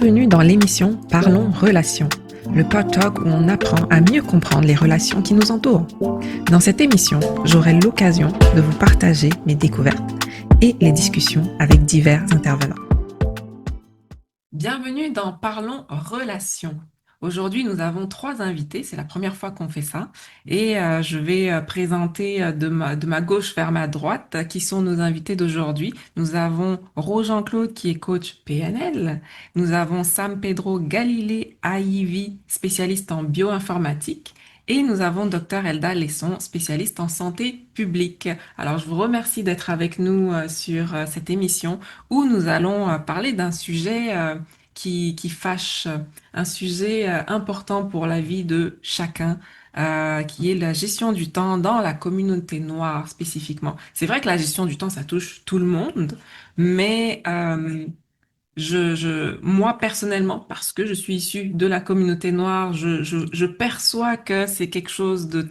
Bienvenue dans l'émission Parlons Relations, le pod-talk où on apprend à mieux comprendre les relations qui nous entourent. Dans cette émission, j'aurai l'occasion de vous partager mes découvertes et les discussions avec divers intervenants. Bienvenue dans Parlons Relations. Aujourd'hui, nous avons 3 invités. C'est la première fois qu'on fait ça. Et je vais présenter de ma gauche vers ma droite qui sont nos invités d'aujourd'hui. Nous avons Jean-Claude qui est coach PNL. Nous avons Sam Pedro Galilée Aivi, spécialiste en bioinformatique. Et nous avons Dr Elda Lesson, spécialiste en santé publique. Alors, je vous remercie d'être avec nous sur cette émission où nous allons parler d'un sujet qui fâche, un sujet important pour la vie de chacun, qui est la gestion du temps dans la communauté noire spécifiquement. C'est vrai que la gestion du temps, ça touche tout le monde, mais moi personnellement, parce que je suis issue de la communauté noire, je perçois que c'est quelque chose de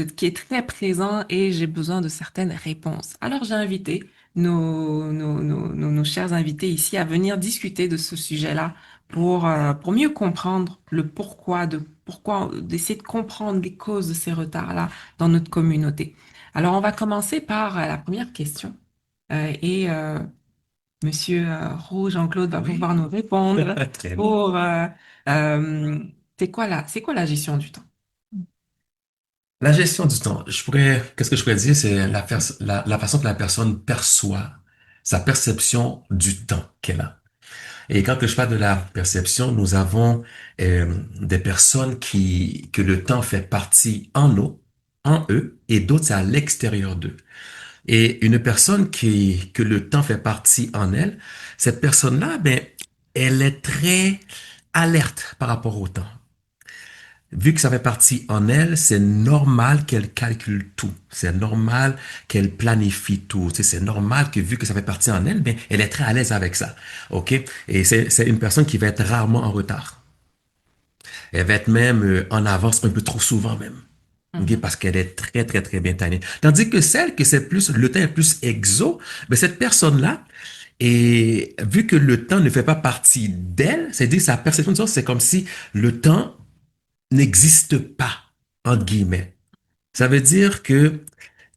qui est très présent et j'ai besoin de certaines réponses. Alors j'ai invité nos chers invités ici à venir discuter de ce sujet-là pour mieux comprendre le pourquoi, d'essayer de comprendre les causes de ces retards-là dans notre communauté. Alors on va commencer par la première question. Et Monsieur Jean-Claude va pouvoir nous répondre Très bien. pour c'est quoi la gestion du temps? La gestion du temps, qu'est-ce que je pourrais dire, c'est la façon que la personne perçoit sa perception du temps qu'elle a. Et quand que je parle de la perception, nous avons des personnes que le temps fait partie en eux, et d'autres c'est à l'extérieur d'eux. Et une personne que le temps fait partie en elle, cette personne-là, ben, elle est très alerte par rapport au temps. Vu que ça fait partie en elle, c'est normal qu'elle calcule tout. C'est normal qu'elle planifie tout. Tu sais, c'est normal que vu que ça fait partie en elle, ben, elle est très à l'aise avec ça. OK? Et c'est une personne qui va être rarement en retard. Elle va être même en avance un peu trop souvent même. OK? Mhm. Parce qu'elle est très, très, très bien timée. Tandis que celle que c'est plus, le temps est plus exo, ben, cette personne-là, et vu que le temps ne fait pas partie d'elle, c'est-à-dire sa perception du temps, c'est comme si le temps n'existe pas, entre guillemets. Ça veut dire que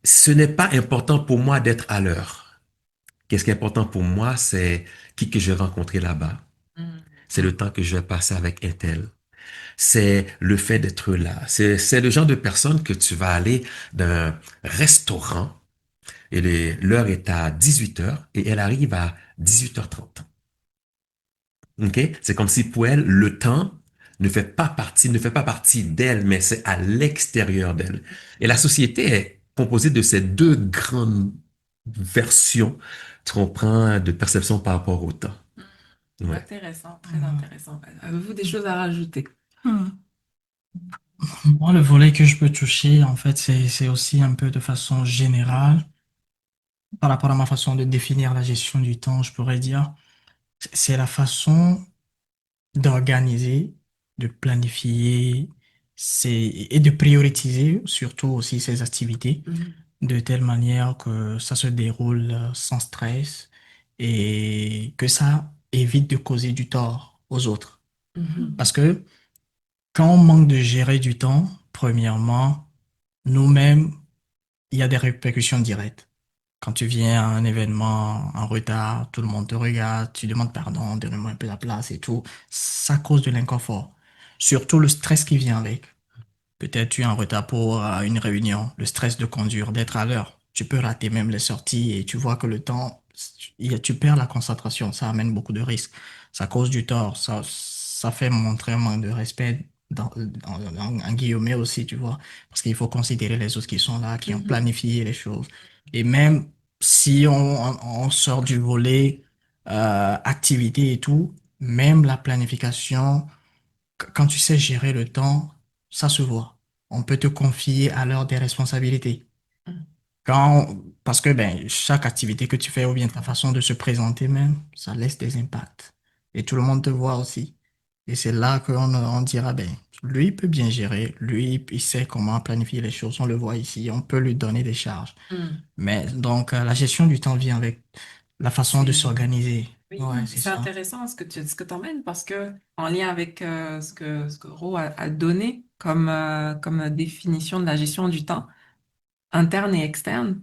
ce n'est pas important pour moi d'être à l'heure. Qu'est-ce qui est important pour moi, c'est qui que je vais rencontrer là-bas. C'est le Mhm. temps que je vais passer avec un tel. C'est le fait d'être là. C'est le genre de personne que tu vas aller d'un restaurant et l'heure est à 18 heures et elle arrive à 18h30. OK? C'est comme si pour elle, le temps ne fait pas partie d'elle, mais c'est à l'extérieur d'elle. Et la société est composée de ces deux grandes versions, tu comprends, de perception par rapport au temps. Ouais. Intéressant, très intéressant. Avez-vous des choses à rajouter? Hmm. Moi, le volet que je peux toucher, en fait, c'est aussi un peu de façon générale, par rapport à ma façon de définir la gestion du temps, je pourrais dire, c'est la façon d'organiser, de planifier et de prioriser surtout aussi ses activités Mhm. de telle manière que ça se déroule sans stress et que ça évite de causer du tort aux autres. Mhm. Parce que quand on manque de gérer du temps, premièrement, nous-mêmes, il y a des répercussions directes. Quand tu viens à un événement en retard, tout le monde te regarde, tu demandes pardon, donne-moi un peu la place et tout. Ça cause de l'inconfort. Surtout le stress qui vient avec. Peut-être tu es en retard pour une réunion, le stress de conduire, d'être à l'heure. Tu peux rater même les sorties et tu vois que le temps, tu perds la concentration. Ça amène beaucoup de risques. Ça cause du tort. Ça fait montrer un manque de respect en guillemets aussi, tu vois. Parce qu'il faut considérer les autres qui sont là, qui ont Mhm. planifié les choses. Et même si on sort du volet activité et tout, même la planification quand tu sais gérer le temps, ça se voit. On peut te confier à l'heure des responsabilités. Parce que ben, chaque activité que tu fais ou bien ta façon de se présenter même, ça laisse des impacts. Et tout le monde te voit aussi. Et c'est là on dira, ben, lui, il peut bien gérer. Lui, il sait comment planifier les choses. On le voit ici. On peut lui donner des charges. Mhm. Mais donc, la gestion du temps vient avec la façon de C'est s'organiser. Ouais, Oui, c'est c'est ça. intéressant ce que tu emmènes parce que en lien avec ce que Ro a donné comme définition de la gestion du temps, interne et externe,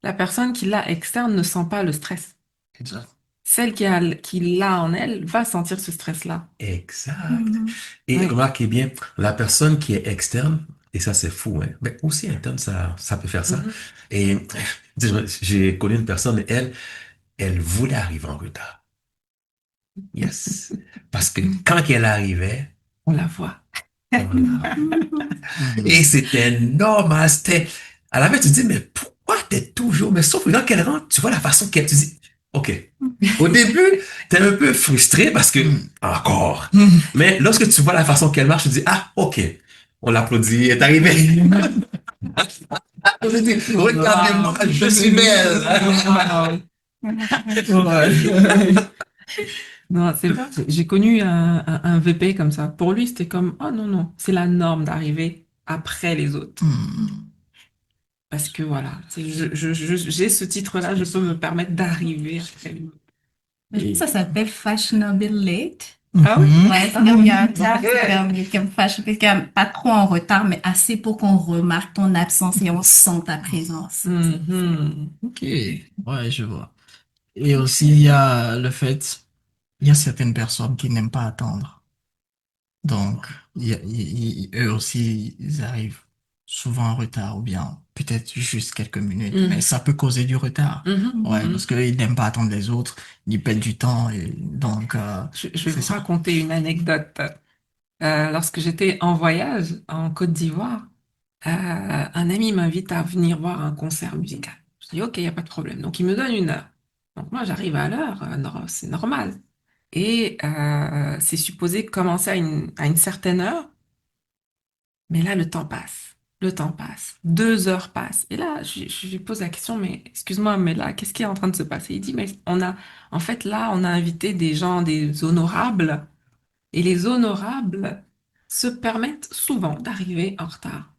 la personne qui l'a externe ne sent pas le stress. Exact. Celle qui l'a en elle va sentir ce stress-là. Exact. Mhm. Et Oui. remarquez bien, la personne qui est externe, et ça c'est fou, hein, mais aussi interne, ça peut faire ça. Mhm. Et j'ai connu une personne, elle voulait arriver en retard. Yes. Parce que quand elle arrivait, On la voit. on la... Et Mhm. c'était normal, c'était... À la fin, tu te dis, mais pourquoi t'es toujours... Mais sauf que quand elle rentre, tu vois la façon qu'elle... Tu dis, OK. Au début, t'es un peu frustré parce que... Mhm. Encore. Mhm. Mais lorsque tu vois la façon qu'elle marche, tu dis, ah, OK. On l'applaudit, elle est arrivée. On se dit, regardez-moi, je suis belle. Wow. Ouais. Non, c'est vrai. J'ai connu un VP comme ça. Pour lui, c'était comme, oh non, non, c'est la norme d'arriver après les autres. Mhm. Parce que voilà, j'ai ce titre-là, je peux me permettre d'arriver après les autres. Je pense que ça s'appelle fashionable late. Ah oui? Mhm. Ouais, c'est comme il y a un terme, c'est comme, il est comme c'est comme pas trop en retard, mais assez pour qu'on remarque ton absence et on sent ta présence. Mhm. Ok, ouais, je vois. Et aussi, il y a le fait, il y a certaines personnes qui n'aiment pas attendre. Donc, eux aussi, ils arrivent souvent en retard ou bien peut-être juste quelques minutes, mais Mhm. ça peut causer du retard. Mhm. Ouais, Mhm. parce qu'ils n'aiment pas attendre les autres, ils perdent du temps et donc, Je vais c'est vous ça. raconter une anecdote. Lorsque j'étais en voyage en Côte d'Ivoire, un ami m'invite à venir voir un concert musical. Je dis, OK, il n'y a pas de problème. Donc, il me donne une heure. Donc, moi, j'arrive à l'heure, c'est normal. Et c'est supposé commencer à une certaine heure, mais là, le temps passe. Le temps passe. 2 heures passent. Et là, je lui pose la question, mais excuse-moi, mais là, qu'est-ce qui est en train de se passer? Il dit, mais en fait, là, on a invité des gens, des honorables, et les honorables se permettent souvent d'arriver en retard.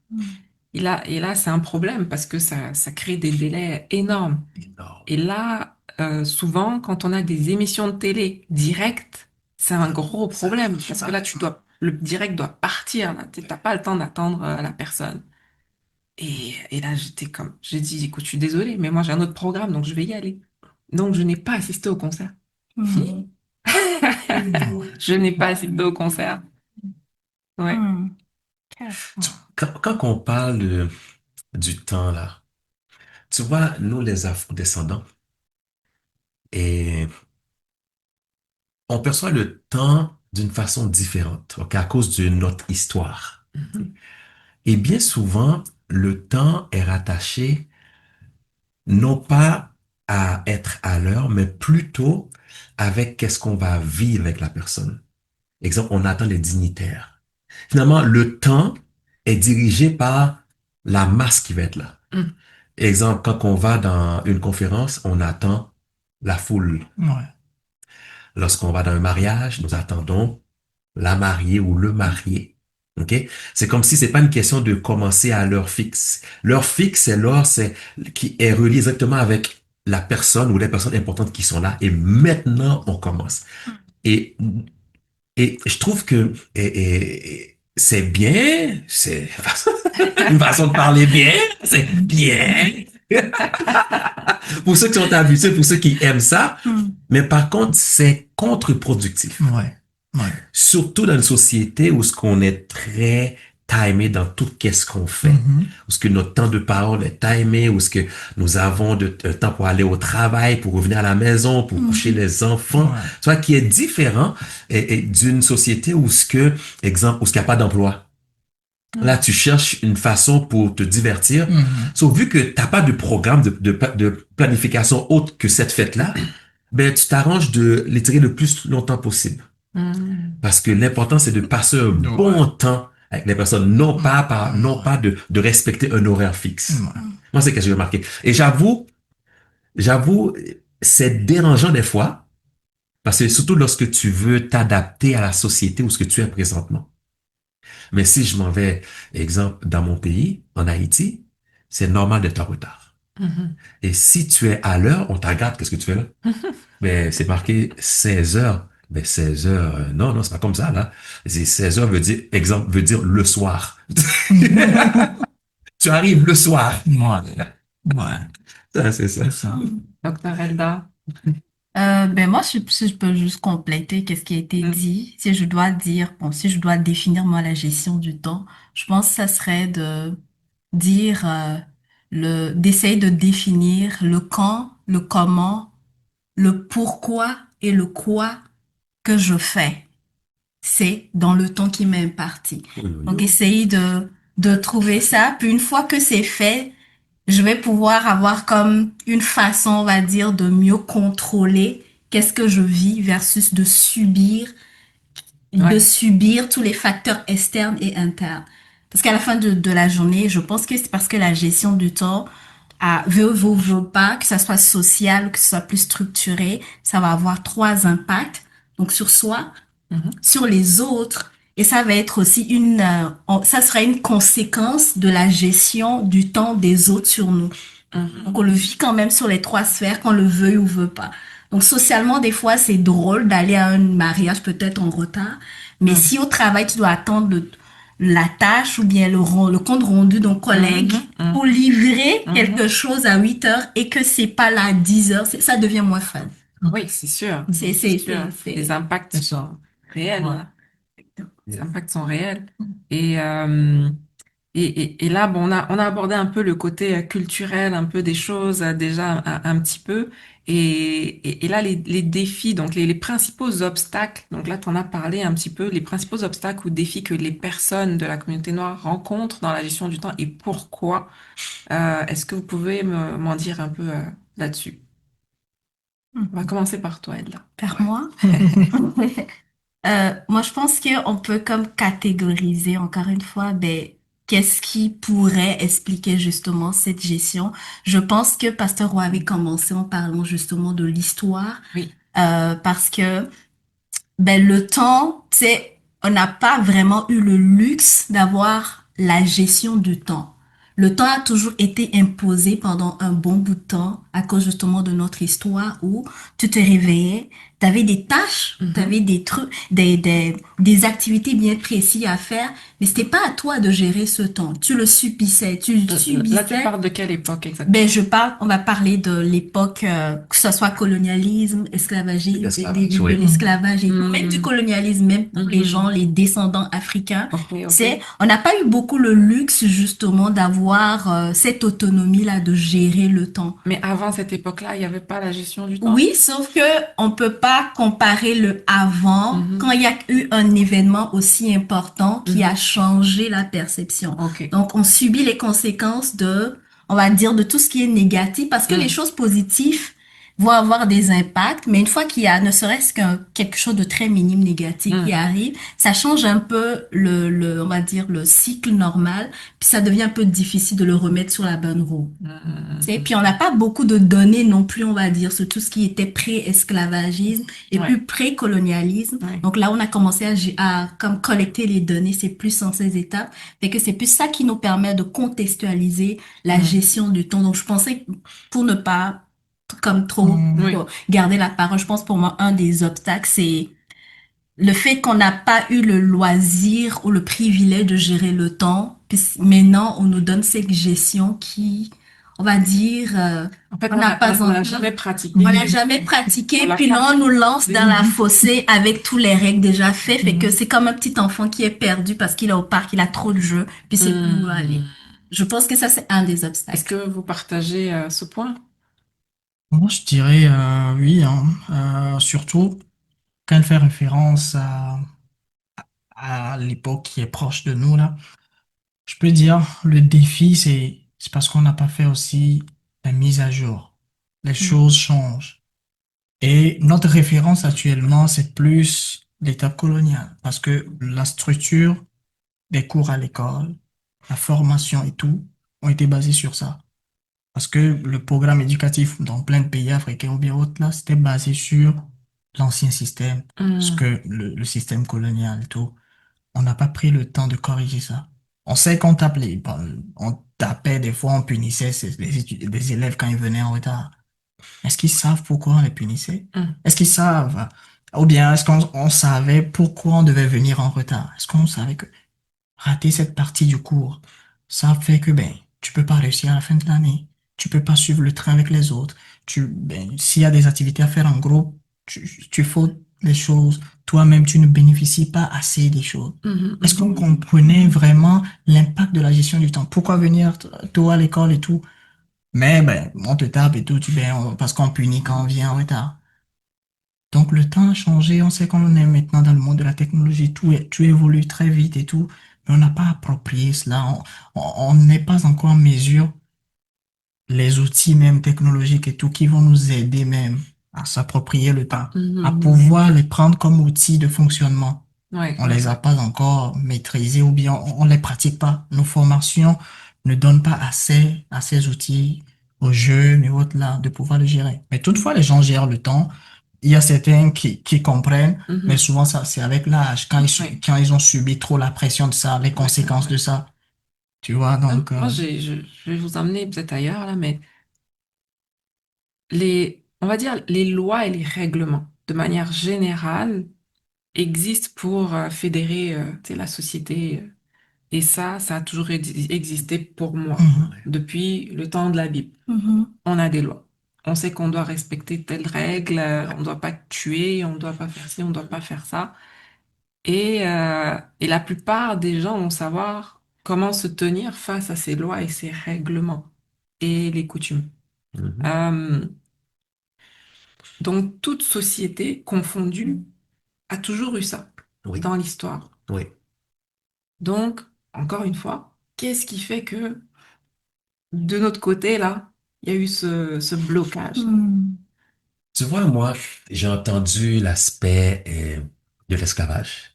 Et là, c'est un problème parce que ça crée des délais énormes. Énorme. Et là, souvent, quand on a des émissions de télé directes, c'est un gros problème parce que là, le direct doit partir. Là, t'as pas le temps d'attendre la personne. Et là, j'ai dit, écoute, je suis désolée, mais moi, j'ai un autre programme, donc je vais y aller. Donc, je n'ai pas assisté au concert. Mhm. Ouais. Je n'ai pas assisté au concert. Ouais. Mhm. Carrément. Quand on parle du temps, là, tu vois, nous, les Afro-descendants, et on perçoit le temps d'une façon différente, ok, à cause de notre histoire. Mhm. Et bien souvent, le temps est rattaché non pas à être à l'heure, mais plutôt avec qu'est-ce qu'on va vivre avec la personne. Exemple, on attend les dignitaires. Finalement, le temps est dirigé par la masse qui va être là. Mhm. Exemple, quand on va dans une conférence, on attend la foule. Ouais. Lorsqu'on va dans un mariage, nous attendons la mariée ou le marié. OK? C'est comme si c'est pas une question de commencer à l'heure fixe. L'heure fixe, c'est l'heure qui est reliée exactement avec la personne ou les personnes importantes qui sont là. Et maintenant, on commence. Et, et je trouve que c'est bien, c'est une façon de parler bien, c'est bien. Pour ceux qui sont habitués, pour ceux qui aiment ça. Mhm. Mais par contre, c'est contre-productif. Ouais. Ouais. Surtout dans une société où ce qu'on est très timé dans tout qu'est-ce qu'on fait. Mhm. Où ce que notre temps de parole est timé, où ce que nous avons de temps pour aller au travail, pour revenir à la maison, pour coucher Mhm. les enfants. Ouais. Tu vois, qui est différent et d'une société où ce que, exemple, où ce qu'il n'y a pas d'emploi. Là, tu cherches une façon pour te divertir. Mhm. Sauf vu que t'as pas de programme de planification autre que cette fête-là, ben, tu t'arranges de l'étirer le plus longtemps possible. Mhm. Parce que l'important, c'est de passer un Ouais. bon temps avec les personnes, non Ouais. pas de respecter un horaire fixe. Ouais. Moi, c'est ce que j'ai remarqué. Et j'avoue, c'est dérangeant des fois, parce que surtout lorsque tu veux t'adapter à la société où ce que tu es présentement. Mais si je m'en vais, exemple, dans mon pays, en Haïti, c'est normal d'être en retard. Mhm. Et si tu es à l'heure, on te regarde, qu'est-ce que tu fais là? Mais c'est marqué 16 heures. Mais 16 heures, non, non, c'est pas comme ça, là. C'est 16 heures veut dire, exemple, veut dire le soir. Tu arrives le soir. Ouais, ouais, Ça, c'est ça. c'est ça. Docteur Elda. Ben moi, si je peux juste compléter qu'est-ce qui a été Mm. dit, si je dois dire, bon, si je dois définir moi la gestion du temps, je pense que ça serait de dire d'essayer de définir le quand, le comment, le pourquoi et le quoi que je fais. C'est dans le temps qui m'est imparti. Oui, oui. Donc, essayer de trouver ça. Puis une fois que c'est fait, je vais pouvoir avoir comme une façon, on va dire, de mieux contrôler qu'est-ce que je vis versus de Ouais. subir tous les facteurs externes et internes. Parce qu'à la fin de la journée, je pense que c'est parce que la gestion du temps, veut pas, que ça soit social ou que ce soit plus structuré, ça va avoir trois impacts. Donc sur soi, Mhm. sur les autres, et ça va être aussi ça sera une conséquence de la gestion du temps des autres sur nous. Mhm. Donc, on le vit quand même sur les trois sphères, qu'on le veuille ou veut pas. Donc, socialement, des fois, c'est drôle d'aller à un mariage peut-être en retard. Mais Mhm. si au travail, tu dois attendre la tâche ou bien le compte rendu d'un collègue Mhm. pour Mhm. livrer quelque Mhm. chose à 8 heures et que c'est pas là à 10 heures, ça devient moins fun. Oui, c'est sûr. C'est, C'est c'est, sûr. c'est, Les c'est, impacts C'est ça. sont réels. Ouais. Les impacts sont réels. Et, euh, et là, bon, on a abordé un peu le côté culturel, un peu des choses déjà un petit peu. Et là, les défis, donc les principaux obstacles, donc là, tu en as parlé un petit peu, les principaux obstacles ou défis que les personnes de la communauté noire rencontrent dans la gestion du temps et pourquoi. Est-ce que vous pouvez m'en dire un peu là-dessus? On va commencer par toi, Edla. Vers moi. Moi, je pense qu'on peut comme catégoriser encore une fois, ben, qu'est-ce qui pourrait expliquer justement cette gestion. Je pense que Pasteur Roy avait commencé en parlant justement de l'histoire, Oui. parce que ben, le temps, c'est, on n'a pas vraiment eu le luxe d'avoir la gestion du temps. Le temps a toujours été imposé pendant un bon bout de temps à cause justement de notre histoire où tu te réveillais, tu avais des tâches, tu Mhm. avais des trucs, des activités bien précises à faire, mais c'était pas à toi de gérer ce temps. Tu le subissais, tu le Là, tu subissais. parles de quelle époque Ben, exactement? on va parler de l'époque, que ce soit colonialisme, esclavagisme, L'esclavage, de oui. l'esclavage et tout, même du Mhm. colonialisme, même pour les gens, Mhm. les descendants africains. Ok, ok. On n'a pas eu beaucoup le luxe, justement, d'avoir, cette autonomie-là de gérer le temps. Mais avant cette époque-là, il n'y avait pas la gestion du temps? Oui, sauf que on peut pas comparer le avant quand Mhm. il y a eu un événement aussi important qui a Mhm. changé la perception. Ok. Donc, on subit les conséquences on va dire, de tout ce qui est négatif parce que les Mhm. choses positives vont avoir des impacts, mais une fois qu'il y a ne serait-ce qu'un quelque chose de très minime négatif qui Mhm. arrive, ça change un peu on va dire, le cycle normal, puis ça devient un peu difficile de le remettre sur la bonne roue. Tu sais, Mhm. puis on n'a pas beaucoup de données non plus, on va dire, sur tout ce qui était pré-esclavagisme et Ouais. puis pré-colonialisme. Ouais. Donc là, on a commencé à comme collecter les données, c'est plus en ces étapes. Fait que c'est plus ça qui nous permet de contextualiser la Mhm. gestion du temps. Donc je pensais, que pour ne pas comme trop Hmm. Oui. garder la parole, je pense pour moi, un des obstacles, c'est le fait qu'on n'a pas eu le loisir ou le privilège de gérer le temps. Puis maintenant, on nous donne cette gestion qui, on va dire, En fait, on n'a pas on l'a encore, jamais on pratiqué. l'a jamais On pratiqué, l'a puis pas là, on nous lance pratiqué. dans la fossée avec tous les règles déjà faites. Fait que Mhm. c'est comme un petit enfant qui est perdu parce qu'il est au parc, il a trop de jeux, puis c'est plus où aller. Mhm. Je pense que ça, c'est un des Est-ce que obstacles. vous partagez ce point? Moi, je dirais oui, hein. Surtout quand elle fait référence à l'époque qui est proche de nous, là. Je peux dire, le défi, c'est parce qu'on n'a pas fait aussi la mise à jour. Les Mm. choses changent. Et notre référence actuellement, c'est plus l'étape coloniale, parce que la structure des cours à l'école, la formation et tout, ont été basés sur ça. Parce que le programme éducatif dans plein de pays africains ou bien autres, là, c'était basé sur l'ancien système, ce Mhm. que le système colonial et tout. On n'a pas pris le temps de corriger ça. On sait qu'on tape on tapait des fois, on punissait les élèves quand ils venaient en retard. Est-ce qu'ils savent pourquoi on les punissait? Hum, Est-ce qu'ils savent? Ou bien est-ce qu'on savait pourquoi on devait venir en retard? Est-ce qu'on savait que rater cette partie du cours, ça fait que ben, tu peux pas réussir à la fin de l'année. Tu peux pas suivre le train avec les autres. S'il y a des activités à faire en groupe, tu fautes les choses. Toi-même, tu ne bénéficies pas assez des choses. Est-ce qu'on comprenait vraiment l'impact de la gestion du temps? Pourquoi venir tôt à l'école et tout? Mais ben, on te tape et tout, parce qu'on punit quand on vient en retard. Donc le temps a changé, on sait qu'on est maintenant dans le monde de la technologie, tout évolue très vite et tout, mais on n'a pas approprié cela, on n'est pas encore en mesure, les outils même technologiques et tout, qui vont nous aider même à s'approprier le temps, à pouvoir les prendre comme outils de fonctionnement. Ouais, On ouais. les a pas encore maîtrisés ou bien on les pratique pas. Nos formations ne donnent pas assez à ces outils aux jeunes et autres là de pouvoir le gérer. Mais toutefois, les gens gèrent le temps. Il y a certains qui comprennent, mais souvent ça, c'est avec l'âge. Ouais. Quand ils ont subi trop la pression de ça, les conséquences de ça. Tu vois, donc, Moi, je vais vous emmener peut-être ailleurs, là, mais on va dire, les lois et les règlements, de manière générale, existent pour fédérer tu sais, la société. Et ça a toujours existé pour moi, mhm, depuis le temps de la Bible. Mhm. On a des lois. On sait qu'on doit respecter telle règle, on ne doit pas tuer, on ne doit pas faire ci, on ne doit pas faire ça. Et la plupart des gens vont savoir comment se tenir face à ces lois et ces règlements et les coutumes. Mhm. Euh, donc, toute société confondue a toujours eu ça Oui, dans l'histoire. oui. Donc, encore une fois, qu'est-ce qui fait que de notre côté, là, il y a eu ce blocage? Mhm. Tu vois, moi, j'ai entendu l'aspect de l'esclavage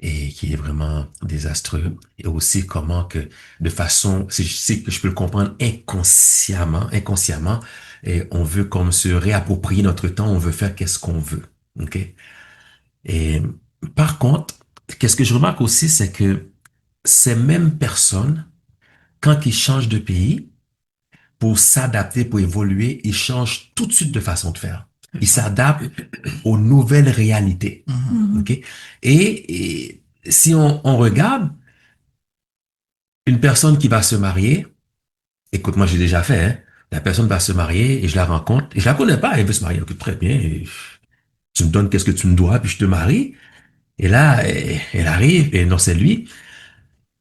et qui est vraiment désastreux et aussi comment que de façon, si que je peux le comprendre inconsciemment, et on veut comme se réapproprier notre temps, on veut faire qu'est-ce qu'on veut. OK? Et par contre, qu'est-ce que je remarque aussi, c'est que ces mêmes personnes, quand ils changent de pays, pour s'adapter, pour évoluer, ils changent tout de suite de façon de faire. Ils s'adaptent aux nouvelles réalités. mhm, OK? Et si on regarde une personne qui va se marier, écoute, moi j'ai déjà fait, hein, la personne va se marier et je la rencontre, et je la connais pas, elle veut se marier, écoute, très bien, et tu me donnes qu'est-ce que tu me dois, puis je te marie. Et là, elle arrive, et non, c'est lui.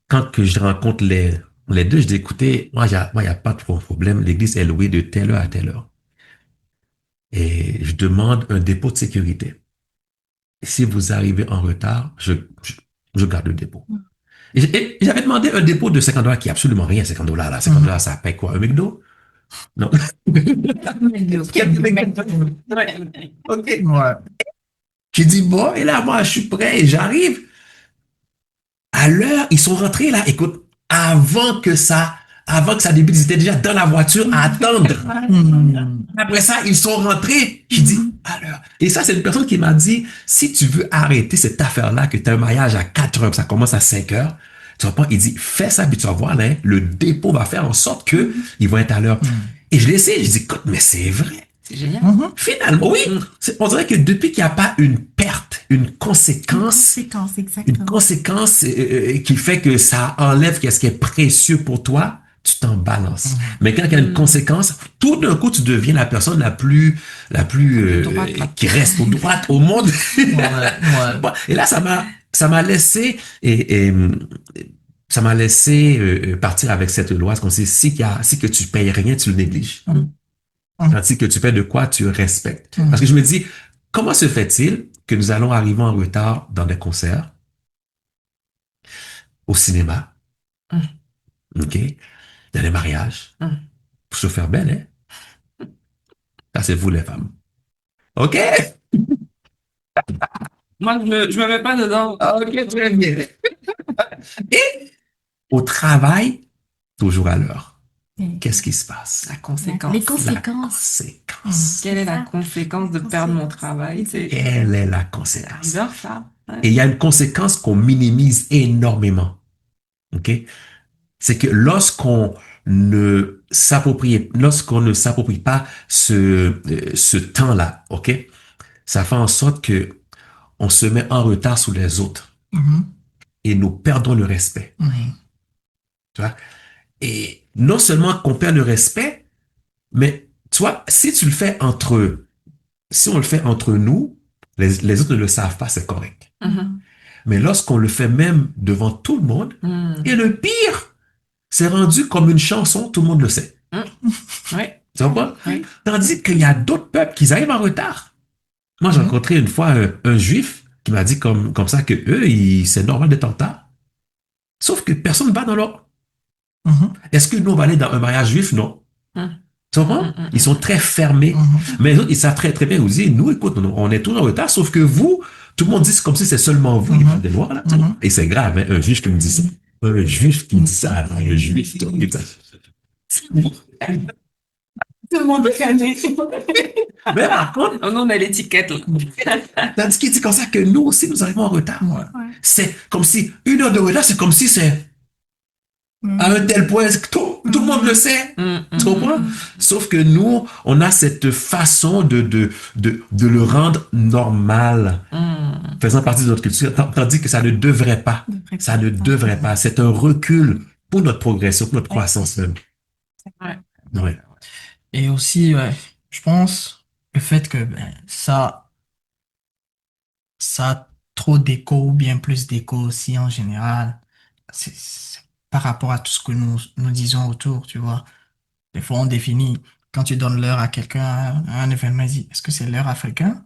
Quand que je rencontre les deux, je dis, écoutez, moi, y a pas de problème, l'église est louée de telle heure à telle heure. Et je demande un dépôt de sécurité. Et si vous arrivez en retard, je garde le dépôt. Et j'avais demandé un dépôt de $50 qui est absolument rien, $50 là. $50, mhm. ça paye quoi? Un McDo? Non. OK. Ouais. J'ai dit, bon, et là, moi, je suis prêt et j'arrive. À l'heure, ils sont rentrés là. Écoute, avant que ça débute, ils étaient déjà dans la voiture à attendre. Mhm, Après ça, ils sont rentrés. J'ai dit, Mhm. à l'heure. Et ça, c'est une personne qui m'a dit, si tu veux arrêter cette affaire-là, que tu as un mariage à 4 heures, ça commence à 5 heures, tu vas pas, il dit, fais ça, puis tu vas voir, là, le dépôt va faire en sorte que Mhm. ils vont être à l'heure. mhm, Et je l'ai essayé, je dis, écoute, mais c'est vrai. C'est génial. mhm. Finalement, oui. Mm. On dirait que depuis qu'il n'y a pas une perte, Une conséquence, une exactement. conséquence qui fait que ça enlève ce qui est précieux pour toi, tu t'en balances. Mais quand il y a une Mm. conséquence, tout d'un coup, tu deviens la personne la plus Droite, là. qui reste au droite au monde. Ouais, ouais. Bon, et là, ça m'a laissé et ça m'a laissé partir avec cette loi, comme si que tu payes rien, tu le négliges. Mhm, Tandis que tu fais de quoi tu respectes. Parce que mhm, je me dis, comment se fait-il que nous allons arriver en retard dans des concerts, au cinéma, Mm. OK, dans les mariages, Mm. pour se faire belle, hein? Ça, c'est vous, les femmes. OK? Moi, je me mets pas dedans. OK, très bien. Et au travail, toujours à l'heure. Qu'est-ce qui se passe? La Les conséquence. La conséquences. conséquence. Quelle est la Ça, conséquence les de perdre mon conséquences. travail? C'est Quelle est la c'est conséquence? arrivé ça. Ouais. Et il y a une conséquence qu'on minimise énormément. OK? C'est que lorsqu'on ne s'approprie pas ce temps-là, OK? Ça fait en sorte que on se met en retard sur les autres Mhm. et nous perdons le respect. Mhm. Tu vois? Et non seulement qu'on perd le respect, mais tu vois, si on le fait entre nous, les autres ne le savent pas, c'est correct. Mhm. Mais lorsqu'on le fait même devant tout le monde, Mhm. et le pire, c'est rendu comme une chanson, tout le monde le sait. Oui, Tu comprends? oui. Tandis qu'il y a d'autres peuples qui arrivent en retard. Moi, j'ai Mhm. rencontré une fois un juif qui m'a dit comme ça que eux, c'est normal d'être en retard. Sauf que personne ne va dans leur... Mhm. Est-ce que nous, on va aller dans un mariage juif? Non. Mhm. Tu comprends? Ils sont très fermés. Mhm. Mais les autres, ils savent très, très bien vous dire, nous, écoute, on est tous en retard, sauf que vous, tout le monde dit c'est comme si c'est seulement vous, les Mhm. des noirs, là. Mhm. Et c'est grave, hein, un juif qui me dit ça. Un juif qui me dit ça, un juif qui me dit ça. Tout le monde est calé. Mais par contre, Oh non, on a l'étiquette là. tandis qu'il dit comme ça que nous aussi, nous arrivons en retard. Ouais. C'est comme si, une heure de retard, c'est comme si c'est à un tel point que tout le monde le sait. Tu comprends? Sauf que nous, on a cette façon de le rendre normal, faisant partie de notre culture, tandis que ça ne devrait pas. Ça ne devrait pas. C'est un recul pour notre progression, pour notre croissance même. Ouais. Ouais. Et aussi, ouais, je pense le fait que ça a trop d'écho ou bien plus d'écho aussi en général, c'est par rapport à tout ce que nous disons autour, tu vois. Des fois, on définit, quand tu donnes l'heure à quelqu'un à un événement, il dit, est-ce que c'est l'heure africaine?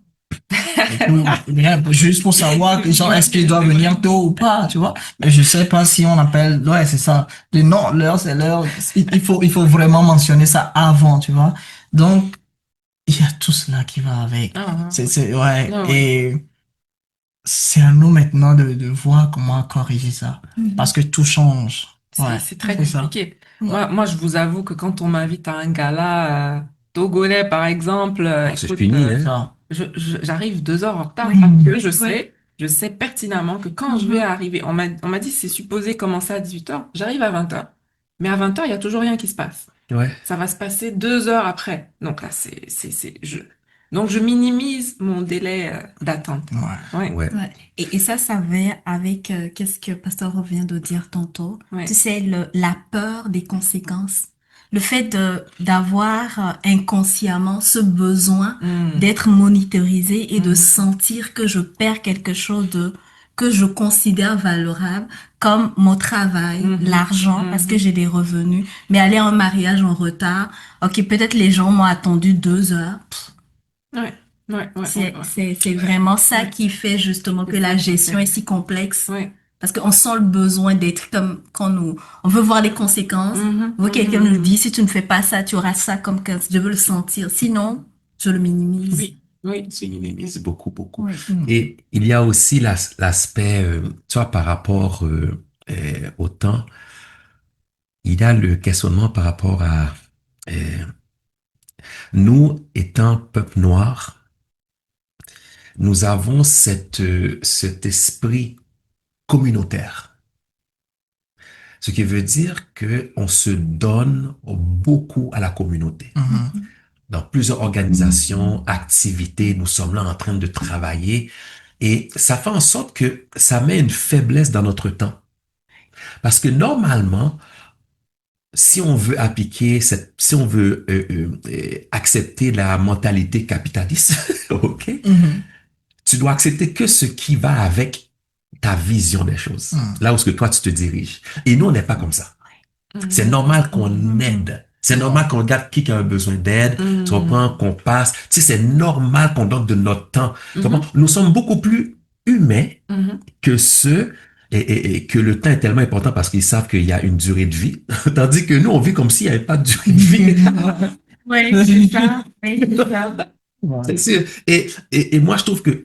Et tout, bien, juste pour savoir que, genre, est-ce qu'il doit venir tôt ou pas, tu vois. Mais je sais pas si on appelle, ouais, c'est ça. Le non, l'heure, c'est l'heure. Il faut vraiment mentionner ça avant, tu vois. Donc, il y a tout cela qui va avec. Ah, Ouais. ah, ouais. Et c'est à nous maintenant de voir comment corriger ça. Parce que tout change. Ouais. C'est très C'est ça. compliqué. Ouais. Moi, je vous avoue que quand on m'invite à un gala togolais, par exemple, C'est écoute, fini, hein? Ça. j'arrive 2 heures en retard Oui. parce que Oui. je sais pertinemment que quand je vais arriver, on m'a dit c'est supposé commencer à 18h, j'arrive à 20h. Mais à 20h, il y a toujours rien qui se passe. Ouais. Ça va se passer 2 heures après. Donc là, donc je minimise mon délai d'attente. Ouais. Ouais, Ouais. Ouais. Et ça va avec qu'est-ce que Pasteur vient de dire tantôt. ouais. Tu sais, la peur des conséquences. Le fait d'avoir inconsciemment ce besoin d'être monitorisé et de sentir que je perds quelque chose que je considère valorable, comme mon travail, l'argent, parce que j'ai des revenus. Mais aller à un mariage en retard, ok, peut-être les gens m'ont attendu 2 heures. Ouais, ouais, ouais, ouais, ouais. C'est vraiment ça qui fait justement que la gestion est si complexe. Ouais. Parce qu'on sent le besoin d'être comme quand on veut voir les conséquences. Mhm, On veut que quelqu'un nous mhm. dise, si tu ne fais pas ça, tu auras ça comme que je veux le sentir. Sinon, je le minimise. Oui, oui. C'est minimise beaucoup, beaucoup. Oui. Et il y a aussi l'aspect, tu vois, par rapport au temps, il y a le questionnement par rapport à euh, nous, étant peuple noir, nous avons cet esprit communautaire. Ce qui veut dire que on se donne beaucoup à la communauté. Mhm. Dans plusieurs organisations, activités, nous sommes là en train de travailler et ça fait en sorte que ça met une faiblesse dans notre temps. Parce que normalement, si on veut si on veut accepter la mentalité capitaliste, ok, Mhm. tu dois accepter que ce qui va avec ta vision des choses. Mhm. Là où ce que toi tu te diriges. Et nous on n'est pas comme ça. C'est normal qu'on aide. C'est normal qu'on regarde qui a un besoin d'aide. Tu comprends? Qu'on passe. Tu sais, c'est normal qu'on donne de notre temps. Tu comprends? Nous sommes beaucoup plus humains que ceux et que le temps est tellement important parce qu'ils savent qu'il y a une durée de vie. Tandis que nous, on vit comme s'il n'y avait pas de durée de vie. Oui, c'est ça. Oui, c'est ça. C'est sûr. Et moi, je trouve que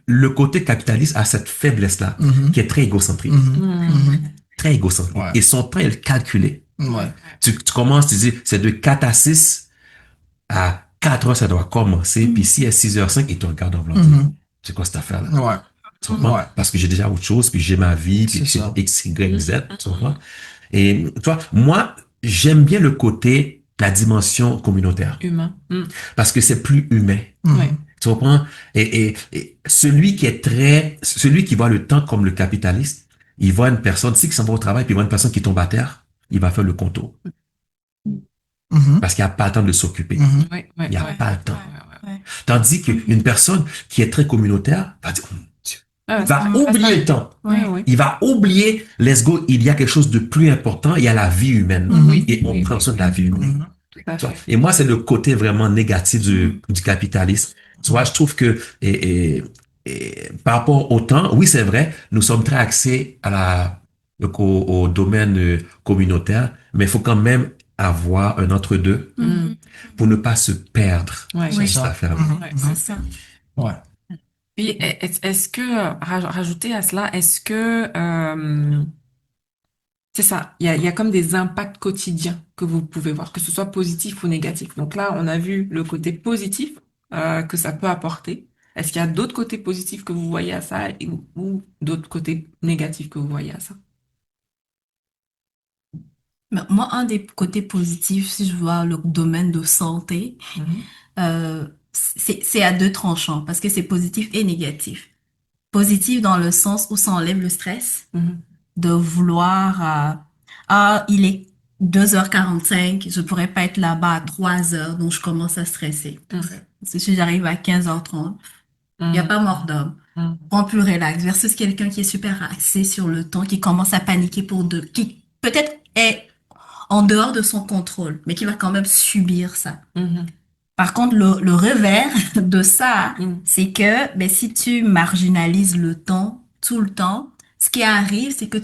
le côté capitaliste a cette faiblesse-là, qui est très égocentrique. Très égocentrique. Ouais. Et son temps est calculé. Ouais. Tu commences, tu dis, c'est de 4 à 6 à 4 heures, ça doit commencer. Puis si à 6h05, il te regarde en blanc. C'est quoi cette affaire-là? Ouais. Tu comprends? Ouais. Parce que j'ai déjà autre chose, puis j'ai ma vie, puis C'est j'ai ça. X, Y, Z, tu comprends? Et tu vois, moi, j'aime bien le côté, la dimension communautaire, Humain. parce que c'est plus humain. Ouais. Tu comprends? Et celui qui voit le temps comme le capitaliste, il voit une personne, si qui s'en va au travail, puis il voit une personne qui tombe à terre, il va faire le contour. Mhm. Parce qu'il n'y a pas le temps de s'occuper. Mhm. Ouais, ouais, Il n'y a ouais. pas le temps. Ouais. Tandis qu'une personne qui est très communautaire va dire, oh mon Dieu, Ah, il va ça- oublier le temps. Ouais, ouais. Il va oublier, let's go, il y a quelque chose de plus important, il y a la vie humaine. Oui, Et on oui, prend oui, soin de la vie humaine. Mhm. tout à Tu vois? fait. Et moi, c'est le côté vraiment négatif du capitalisme. Tu vois, je trouve que et par rapport au temps, oui, c'est vrai, nous sommes très axés au domaine communautaire, mais il faut quand même avoir un entre-deux pour ne pas se perdre Ouais, sur C'est cette ça. affaire-là. Mhm. ouais. Mhm. C'est ça. Ouais. Puis, est-ce que, rajouter à cela, est-ce que, c'est ça, il y a comme des impacts quotidiens que vous pouvez voir, que ce soit positif ou négatif. Donc là, on a vu le côté positif que ça peut apporter. Est-ce qu'il y a d'autres côtés positifs que vous voyez à ça ou d'autres côtés négatifs que vous voyez à ça? Mais moi, un des côtés positifs, si je vois le domaine de santé, Mhm. c'est à deux tranchants parce que c'est positif et négatif. Positif dans le sens où ça enlève le stress Mhm. de vouloir, ah, il est 2h45, je pourrais pas être là-bas à 3h, donc je commence à stresser. Parce que si j'arrive à 15h30, il n'y a pas mort d'homme. Mhm. Prends plus relax versus quelqu'un qui est super axé sur le temps, qui commence à paniquer pour deux, qui peut-être est en dehors de son contrôle, mais qui va quand même subir ça. Mhm. Par contre, le revers de ça, Mhm. c'est que ben, si tu marginalises le temps, tout le temps, ce qui arrive, c'est que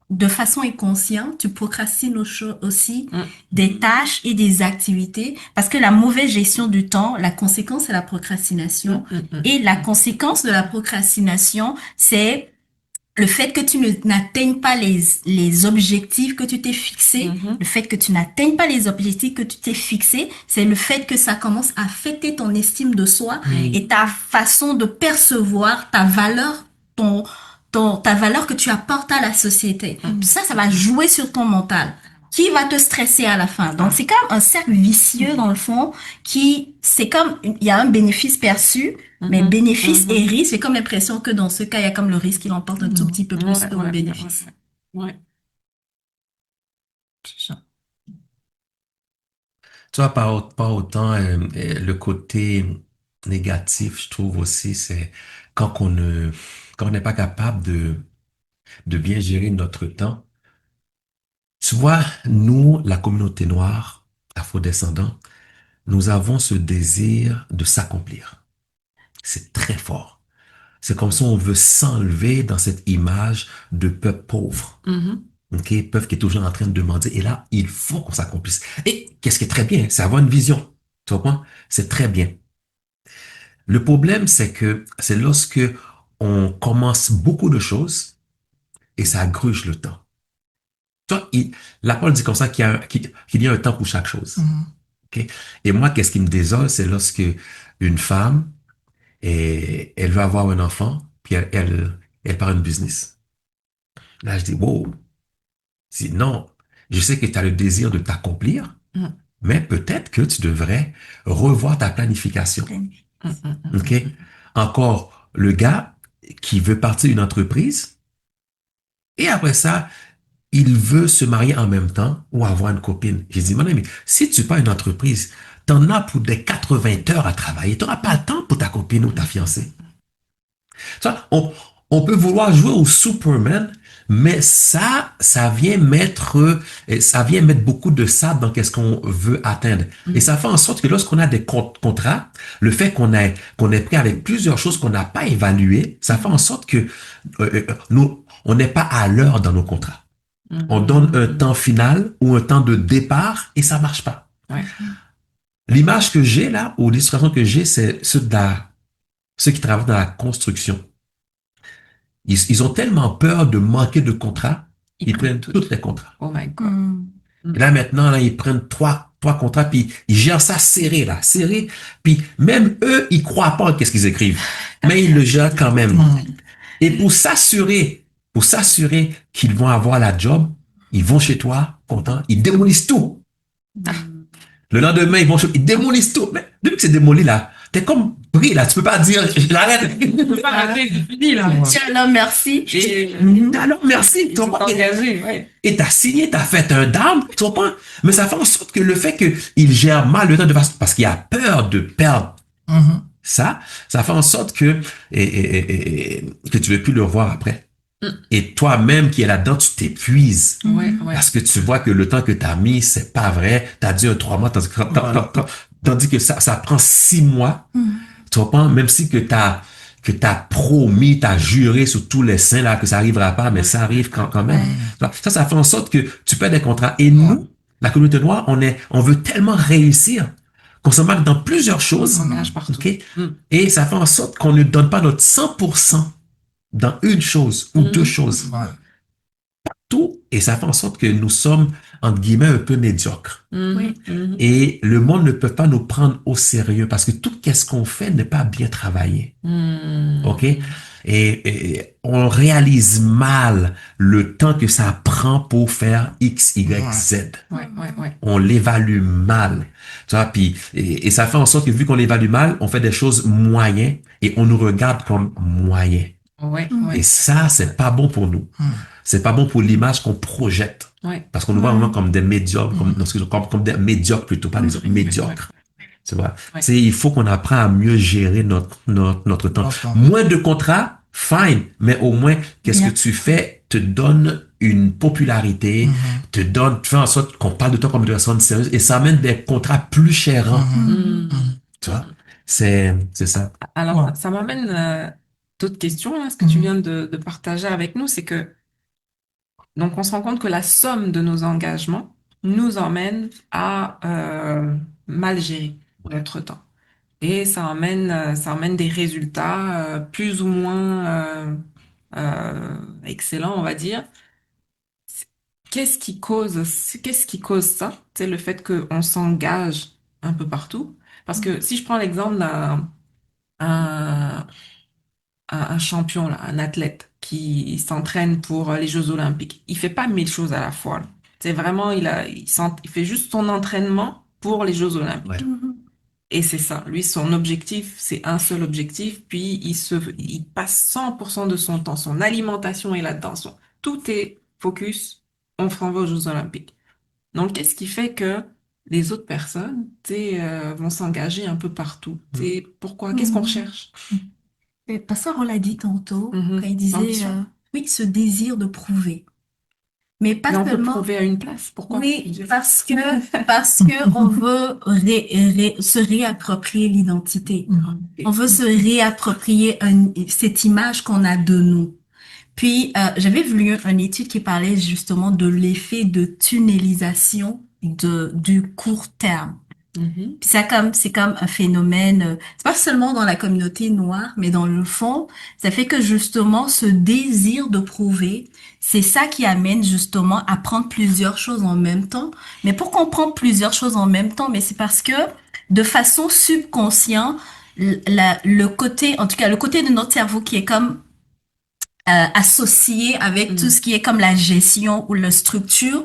de façon inconsciente, tu procrastines aussi Mhm. des tâches et des activités parce que la mauvaise gestion du temps, la conséquence, c'est la procrastination. Mhm. Et la conséquence de la procrastination, c'est le fait que tu n'atteignes pas les objectifs que tu t'es fixés, Mhm. le fait que tu n'atteignes pas les objectifs que tu t'es fixés, c'est le fait que ça commence à affecter ton estime de soi et ta façon de percevoir ta valeur, ta valeur que tu apportes à la société. Ça va jouer sur ton mental, qui va te stresser à la fin. Donc, c'est comme un cercle vicieux, dans le fond, c'est comme, il y a un bénéfice perçu, mais Mhm. bénéfice et Mhm. risque, j'ai comme l'impression que dans ce cas, il y a comme le risque qui l'emporte un tout petit peu plus Ouais, que le ouais, bénéfice. ouais, ouais. C'est ça. Tu vois, pas autant le côté négatif, je trouve aussi, c'est quand on n'est pas capable de bien gérer notre temps. Tu vois, nous, la communauté noire, afro-descendants, nous avons ce désir de s'accomplir. C'est très fort. C'est comme si on veut s'enlever dans cette image de peuple pauvre. Mhm. OK? Peuple qui est toujours en train de demander. Et là, il faut qu'on s'accomplisse. Et qu'est-ce qui est très bien, c'est avoir une vision. Tu comprends? C'est très bien. Le problème, c'est que c'est lorsque on commence beaucoup de choses et ça gruge le temps. Tu vois, la Paul dit comme ça qu'il y a un temps pour chaque chose. Mhm. OK? Et moi, qu'est-ce qui me désole, c'est lorsque une femme, elle veut avoir un enfant, puis elle part une business. Là, je dis, wow, non, je sais que tu as le désir de t'accomplir, Mhm. mais peut-être que tu devrais revoir ta planification. Mhm. OK? Encore, le gars qui veut partir d'une entreprise, et après ça, il veut se marier en même temps ou avoir une copine. J'ai dit, mon ami, si tu pars une entreprise, t'en as pour des 80 heures à travailler. Tu n'auras pas le temps pour ta copine ou ta fiancée. Tu vois, on peut vouloir jouer au Superman, mais ça vient mettre beaucoup de sable dans qu'est-ce qu'on veut atteindre. Et ça fait en sorte que lorsqu'on a des contrats, le fait qu'on est pris avec plusieurs choses qu'on n'a pas évaluées, ça fait en sorte que on n'est pas à l'heure dans nos contrats. On donne un temps final ou un temps de départ et ça marche pas. Ouais. L'image que j'ai là, ou l'illustration que j'ai, c'est ceux qui travaillent dans la construction. Ils ont tellement peur de manquer de contrats, ils prennent tous les contrats. Oh my God. Et là, maintenant, là, ils prennent trois contrats, puis ils gèrent ça serré, là, serré. Puis même eux, ils croient pas à ce qu'ils écrivent. Mais ils le gèrent quand même. Et pour s'assurer qu'ils vont avoir la job, ils vont chez toi, contents, ils démolissent tout. Le lendemain, ils démolissent tout. Mais depuis que c'est démoli, là, t'es comme pris, là. Tu peux pas dire, j'arrête. Tu peux pas arrêter, c'est fini, là. Tiens, alors, merci. Et Alors, merci. ils sont engagés, ouais. Et t'as signé, t'as fait un down, tu comprends? Mais ça fait en sorte que le fait qu'il gère mal le temps de façon, parce qu'il a peur de perdre Mhm. ça fait en sorte que tu veux plus le revoir après. Mm. Et toi-même qui es là-dedans, tu t'épuises. Ouais, ouais. Parce que tu vois que le temps que t'as mis, c'est pas vrai. T'as dit 3 mois, tandis que ça prend 6 mois. Tu comprends? Même si que t'as promis, t'as juré sur tous les saints là que ça arrivera pas, mais ça arrive quand même. Ça fait en sorte que tu perds des contrats. Et nous, la communauté noire, on veut tellement réussir qu'on se marque dans plusieurs On choses. s'engage partout. OK? Et ça fait en sorte qu'on ne donne pas notre 100% dans une chose ou deux choses. Ouais. Tout. Et ça fait en sorte que nous sommes, entre guillemets, un peu médiocres. Oui. Et le monde ne peut pas nous prendre au sérieux parce que tout ce qu'on fait n'est pas bien travaillé. OK? Et on réalise mal le temps que ça prend pour faire X, Y, Z. Ouais. On l'évalue mal. Tu vois, puis, et ça fait en sorte que vu qu'on l'évalue mal, on fait des choses moyennes et on nous regarde comme moyens. Ouais. Et ça, c'est pas bon pour nous. C'est pas bon pour l'image qu'on projette. Ouais. Parce qu'on nous voit vraiment comme des médiocres, comme des médiocres plutôt, pas des médiocres. Tu vois. Ouais. C'est, il faut qu'on apprenne à mieux gérer notre temps. D'accord. Moins de contrats, fine. Mais au moins, qu'est-ce Bien. que tu fais te donne une popularité, te fait en sorte qu'on parle de toi comme une personne sérieuse et ça amène des contrats plus chers. Tu vois. C'est ça. Alors, Ouais. ça m'amène d'autres questions, là, ce que tu viens de partager avec nous, c'est que, donc, on se rend compte que la somme de nos engagements nous emmène à mal gérer notre temps. Et ça emmène des résultats plus ou moins excellents, on va dire. Qu'est-ce qui cause ça? C'est le fait qu'on s'engage un peu partout. Parce que si je prends l'exemple un, un champion, là, un athlète qui s'entraîne pour les Jeux Olympiques, il fait pas 1000 choses à la fois, là. C'est vraiment, il fait juste son entraînement pour les Jeux Olympiques. Ouais. Et c'est ça. Lui, son objectif, c'est un seul objectif. Puis, il passe 100% de son temps. Son alimentation est là-dedans. Tout est focus. On s'en va aux Jeux Olympiques. Donc, qu'est-ce qui fait que les autres personnes, tu sais, vont s'engager un peu partout? Tu sais, pourquoi? Qu'est-ce qu'on recherche? Et Pasteur, on l'a dit tantôt, Mhm. quand il disait, L'ambition. oui, ce désir de prouver. Mais pas Mais on peut seulement, prouver à une place. Pourquoi? oui, parce que on veut se réapproprier l'identité. On veut se réapproprier cette image qu'on a de nous. Puis, j'avais lu une étude qui parlait justement de l'effet de tunnelisation du court terme. Mhm. Puis c'est comme un phénomène, c'est pas seulement dans la communauté noire, mais dans le fond, ça fait que justement ce désir de prouver, c'est ça qui amène justement à prendre plusieurs choses en même temps. Mais pour qu'on prenne plusieurs choses en même temps, mais c'est parce que de façon subconsciente, le côté, en tout cas le côté de notre cerveau qui est comme associé avec tout ce qui est comme la gestion ou la structure,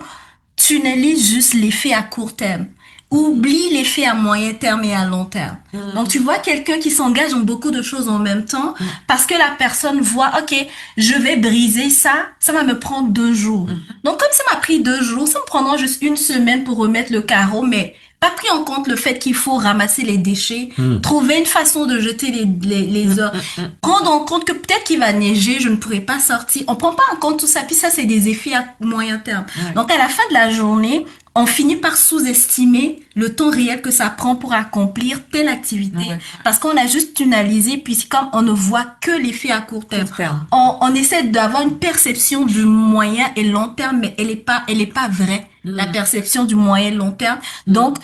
tunnelise juste l'effet à court terme. Oublie l'effet à moyen terme et à long terme. Donc, tu vois quelqu'un qui s'engage dans beaucoup de choses en même temps parce que la personne voit, OK, je vais briser ça, ça va me prendre 2 jours. Donc, comme ça m'a pris 2 jours, ça me prendra juste une semaine pour remettre le carreau, mais pas pris en compte le fait qu'il faut ramasser les déchets, trouver une façon de jeter les heures, prendre en compte que peut-être qu'il va neiger, je ne pourrai pas sortir. On prend pas en compte tout ça, puis ça, c'est des effets à moyen terme. Ouais. Donc, à la fin de la journée, on finit par sous-estimer le temps réel que ça prend pour accomplir telle activité, Ouais. parce qu'on a juste tunnalisé, puis c'est comme on ne voit que l'effet à court terme. Court terme. On essaie d'avoir une perception du moyen et long terme, mais elle est pas vraie, la perception du moyen et long terme. Donc,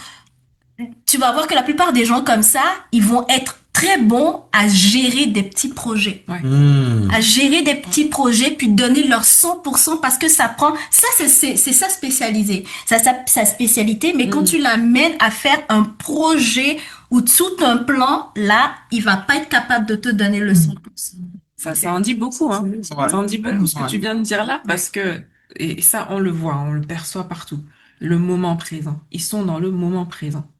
tu vas voir que la plupart des gens comme ça, ils vont être très bons à gérer des petits projets. À gérer des petits projets puis donner leur 100% parce que ça prend, ça c'est sa spécialité, sa spécialité, mais quand tu l'amènes à faire un projet ou tout un plan, là, il va pas être capable de te donner le 100%. Ça en dit beaucoup, hein. Ça en dit beaucoup ce que tu viens de dire là, parce que, et ça, on le voit, on le perçoit partout. Le moment présent. Ils sont dans le moment présent.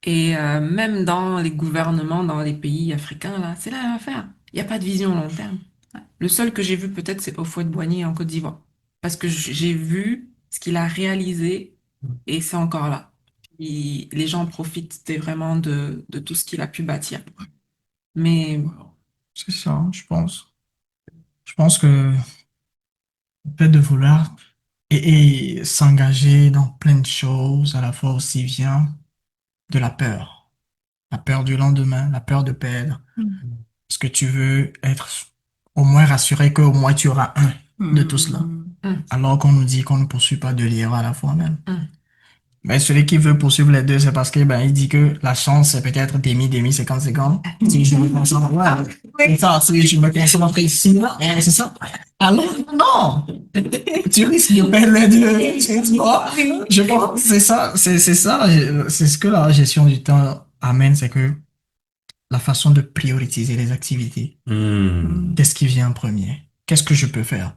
Et même dans les gouvernements, dans les pays africains, là, c'est la même affaire. Il n'y a pas de vision long terme. Le seul que j'ai vu peut-être, c'est Houphouët-Boigny en Côte d'Ivoire. Parce que j'ai vu ce qu'il a réalisé et c'est encore là. Les gens profitent vraiment de tout ce qu'il a pu bâtir. Mais C'est ça, hein, je pense. Je pense que le fait de vouloir et s'engager dans plein de choses à la fois aussi vient de la peur. La peur du lendemain, la peur de perdre. Parce que tu veux être au moins rassuré qu'au moins tu auras un de tout cela. hum, Alors qu'on nous dit qu'on ne poursuit pas deux livres à la fois même. hum, Mais celui qui veut poursuivre les deux, c'est parce que ben il dit que la chance, c'est peut-être demi, 50-50. Si je me concentre, voilà. C'est ça, si je me concentre ici, c'est ça. Alors, non! Tu risques de perdre les deux. Tu vois? Je pense que c'est ça, c'est ça, c'est ce que la gestion du temps amène, c'est que la façon de prioriser les activités. Qu'est-ce qui vient en premier? Qu'est-ce que je peux faire?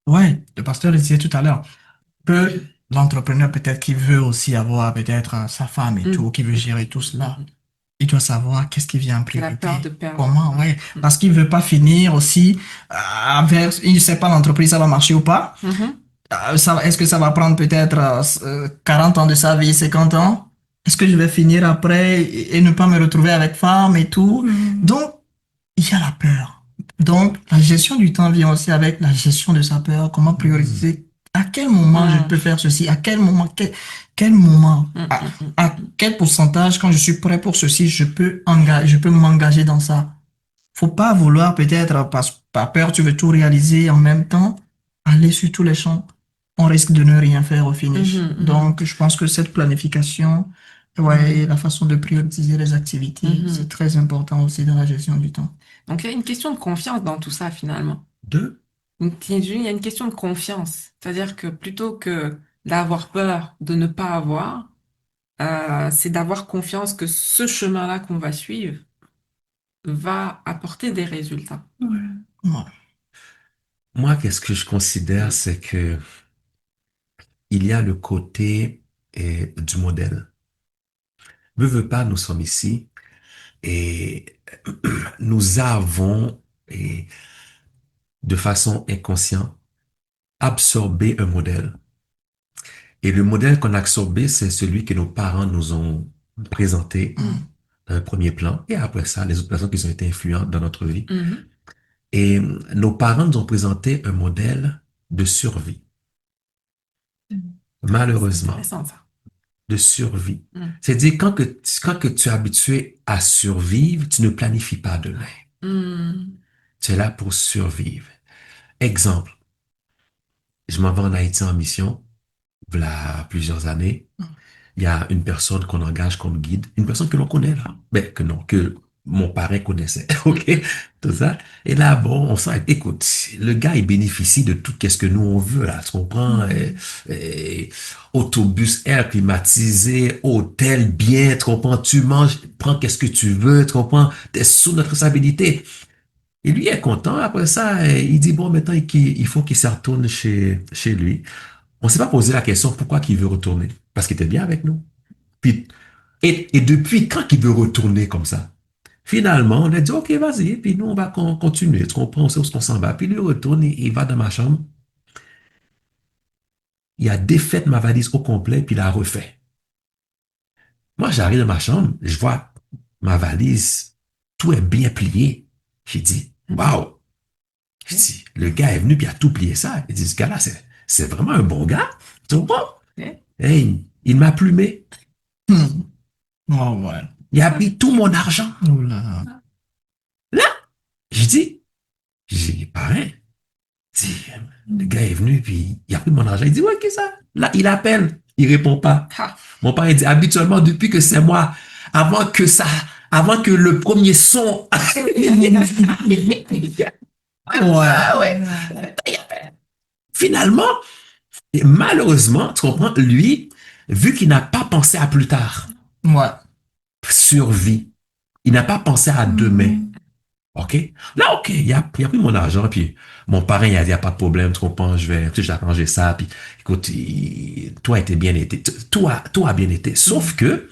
Ouais, le pasteur le disait tout à l'heure. Que l'entrepreneur peut-être qui veut aussi avoir peut-être sa femme et tout, qui veut gérer tout cela, il doit savoir qu'est-ce qui vient en c'est la priorité. peur de perdre. Comment, ouais. Parce qu'il veut pas finir aussi avec, il ne sait pas l'entreprise, ça va marcher ou pas. Mhm. Est-ce que ça va prendre peut-être 40 ans de sa vie, 50 ans? Est-ce que je vais finir après et ne pas me retrouver avec femme et tout? Donc, il y a la peur. Donc, la gestion du temps vient aussi avec la gestion de sa peur. Comment prioriser? À quel moment je peux faire ceci? À quel moment? Quel moment? À quel pourcentage, quand je suis prêt pour ceci, je peux m'engager dans ça? Faut pas vouloir peut-être, par peur, tu veux tout réaliser en même temps, aller sur tous les champs. On risque de ne rien faire au finish. Donc, je pense que cette planification, ouais, et la façon de prioriser les activités, c'est très important aussi dans la gestion du temps. Donc, il y a une question de confiance dans tout ça, finalement. Deux. Il y a une question de confiance. C'est-à-dire que plutôt que d'avoir peur de ne pas avoir, c'est d'avoir confiance que ce chemin-là qu'on va suivre va apporter des résultats. Ouais. Moi, qu'est-ce que je considère, c'est que il y a le côté du modèle. Veux pas, nous sommes ici et nous avons, et, de façon inconsciente, absorbé un modèle. Et le modèle qu'on a absorbé, c'est celui que nos parents nous ont présenté dans un premier plan. Et après ça, les autres personnes qui ont été influentes dans notre vie. Mhm. Et nos parents nous ont présenté un modèle de survie. C'est Malheureusement, intéressant, ça. de survie. Mm. C'est-à-dire, quand que tu es habitué à survivre, tu ne planifies pas demain. Mm. Tu es là pour survivre. Exemple, je m'en vais en Haïti en mission, voilà plusieurs années. Il y a une personne qu'on engage comme guide, une personne que l'on connaît là, mais que non, que mon parrain connaissait, ok, tout ça. Et là, bon, on sent, écoute, le gars, il bénéficie de tout qu'est-ce que nous on veut là, tu comprends? Autobus, air climatisé, hôtel, bien, tu comprends? Tu manges, prends qu'est-ce que tu veux, tu comprends? T'es sous notre responsabilité. Et lui est content. Après ça, il dit, bon, maintenant, il faut qu'il se retourne chez lui. On s'est pas posé la question pourquoi qu'il veut retourner. Parce qu'il était bien avec nous. Puis, et depuis quand qu'il veut retourner comme ça? Finalement, on a dit, OK, vas-y. Puis nous, on va continuer. Tu comprends? On sait où est-ce qu'on s'en va. Puis lui retourne, il va dans ma chambre. Il a défait ma valise au complet, puis il a refait. Moi, j'arrive dans ma chambre, je vois ma valise, tout est bien plié. J'ai dit, waouh! Je dis, le gars est venu, puis il a tout plié ça. Il dit, ce gars-là, c'est vraiment un bon gars. Tu comprends? Ouais. Hey, il m'a plumé. Oh, ouais. Il a pris tout mon argent. Oula. Là, je dis, j'ai parrain. Le gars est venu, puis il a pris mon argent. Il dit, ouais, qu'est-ce que ça? Là, il appelle. Il répond pas. Ah. Mon parrain dit, habituellement, depuis que c'est moi, avant que le premier son. Ouais. Finalement, et malheureusement, tu comprends, lui, vu qu'il n'a pas pensé à plus tard, Ouais. survie, il n'a pas pensé à demain. OK? Là, OK, il a pris mon argent, puis mon parrain, il a dit, il n'y a pas de problème, tu comprends, tu sais, j'ai arrangé ça, puis écoute, toi, était bien été, tout a bien été. Sauf que,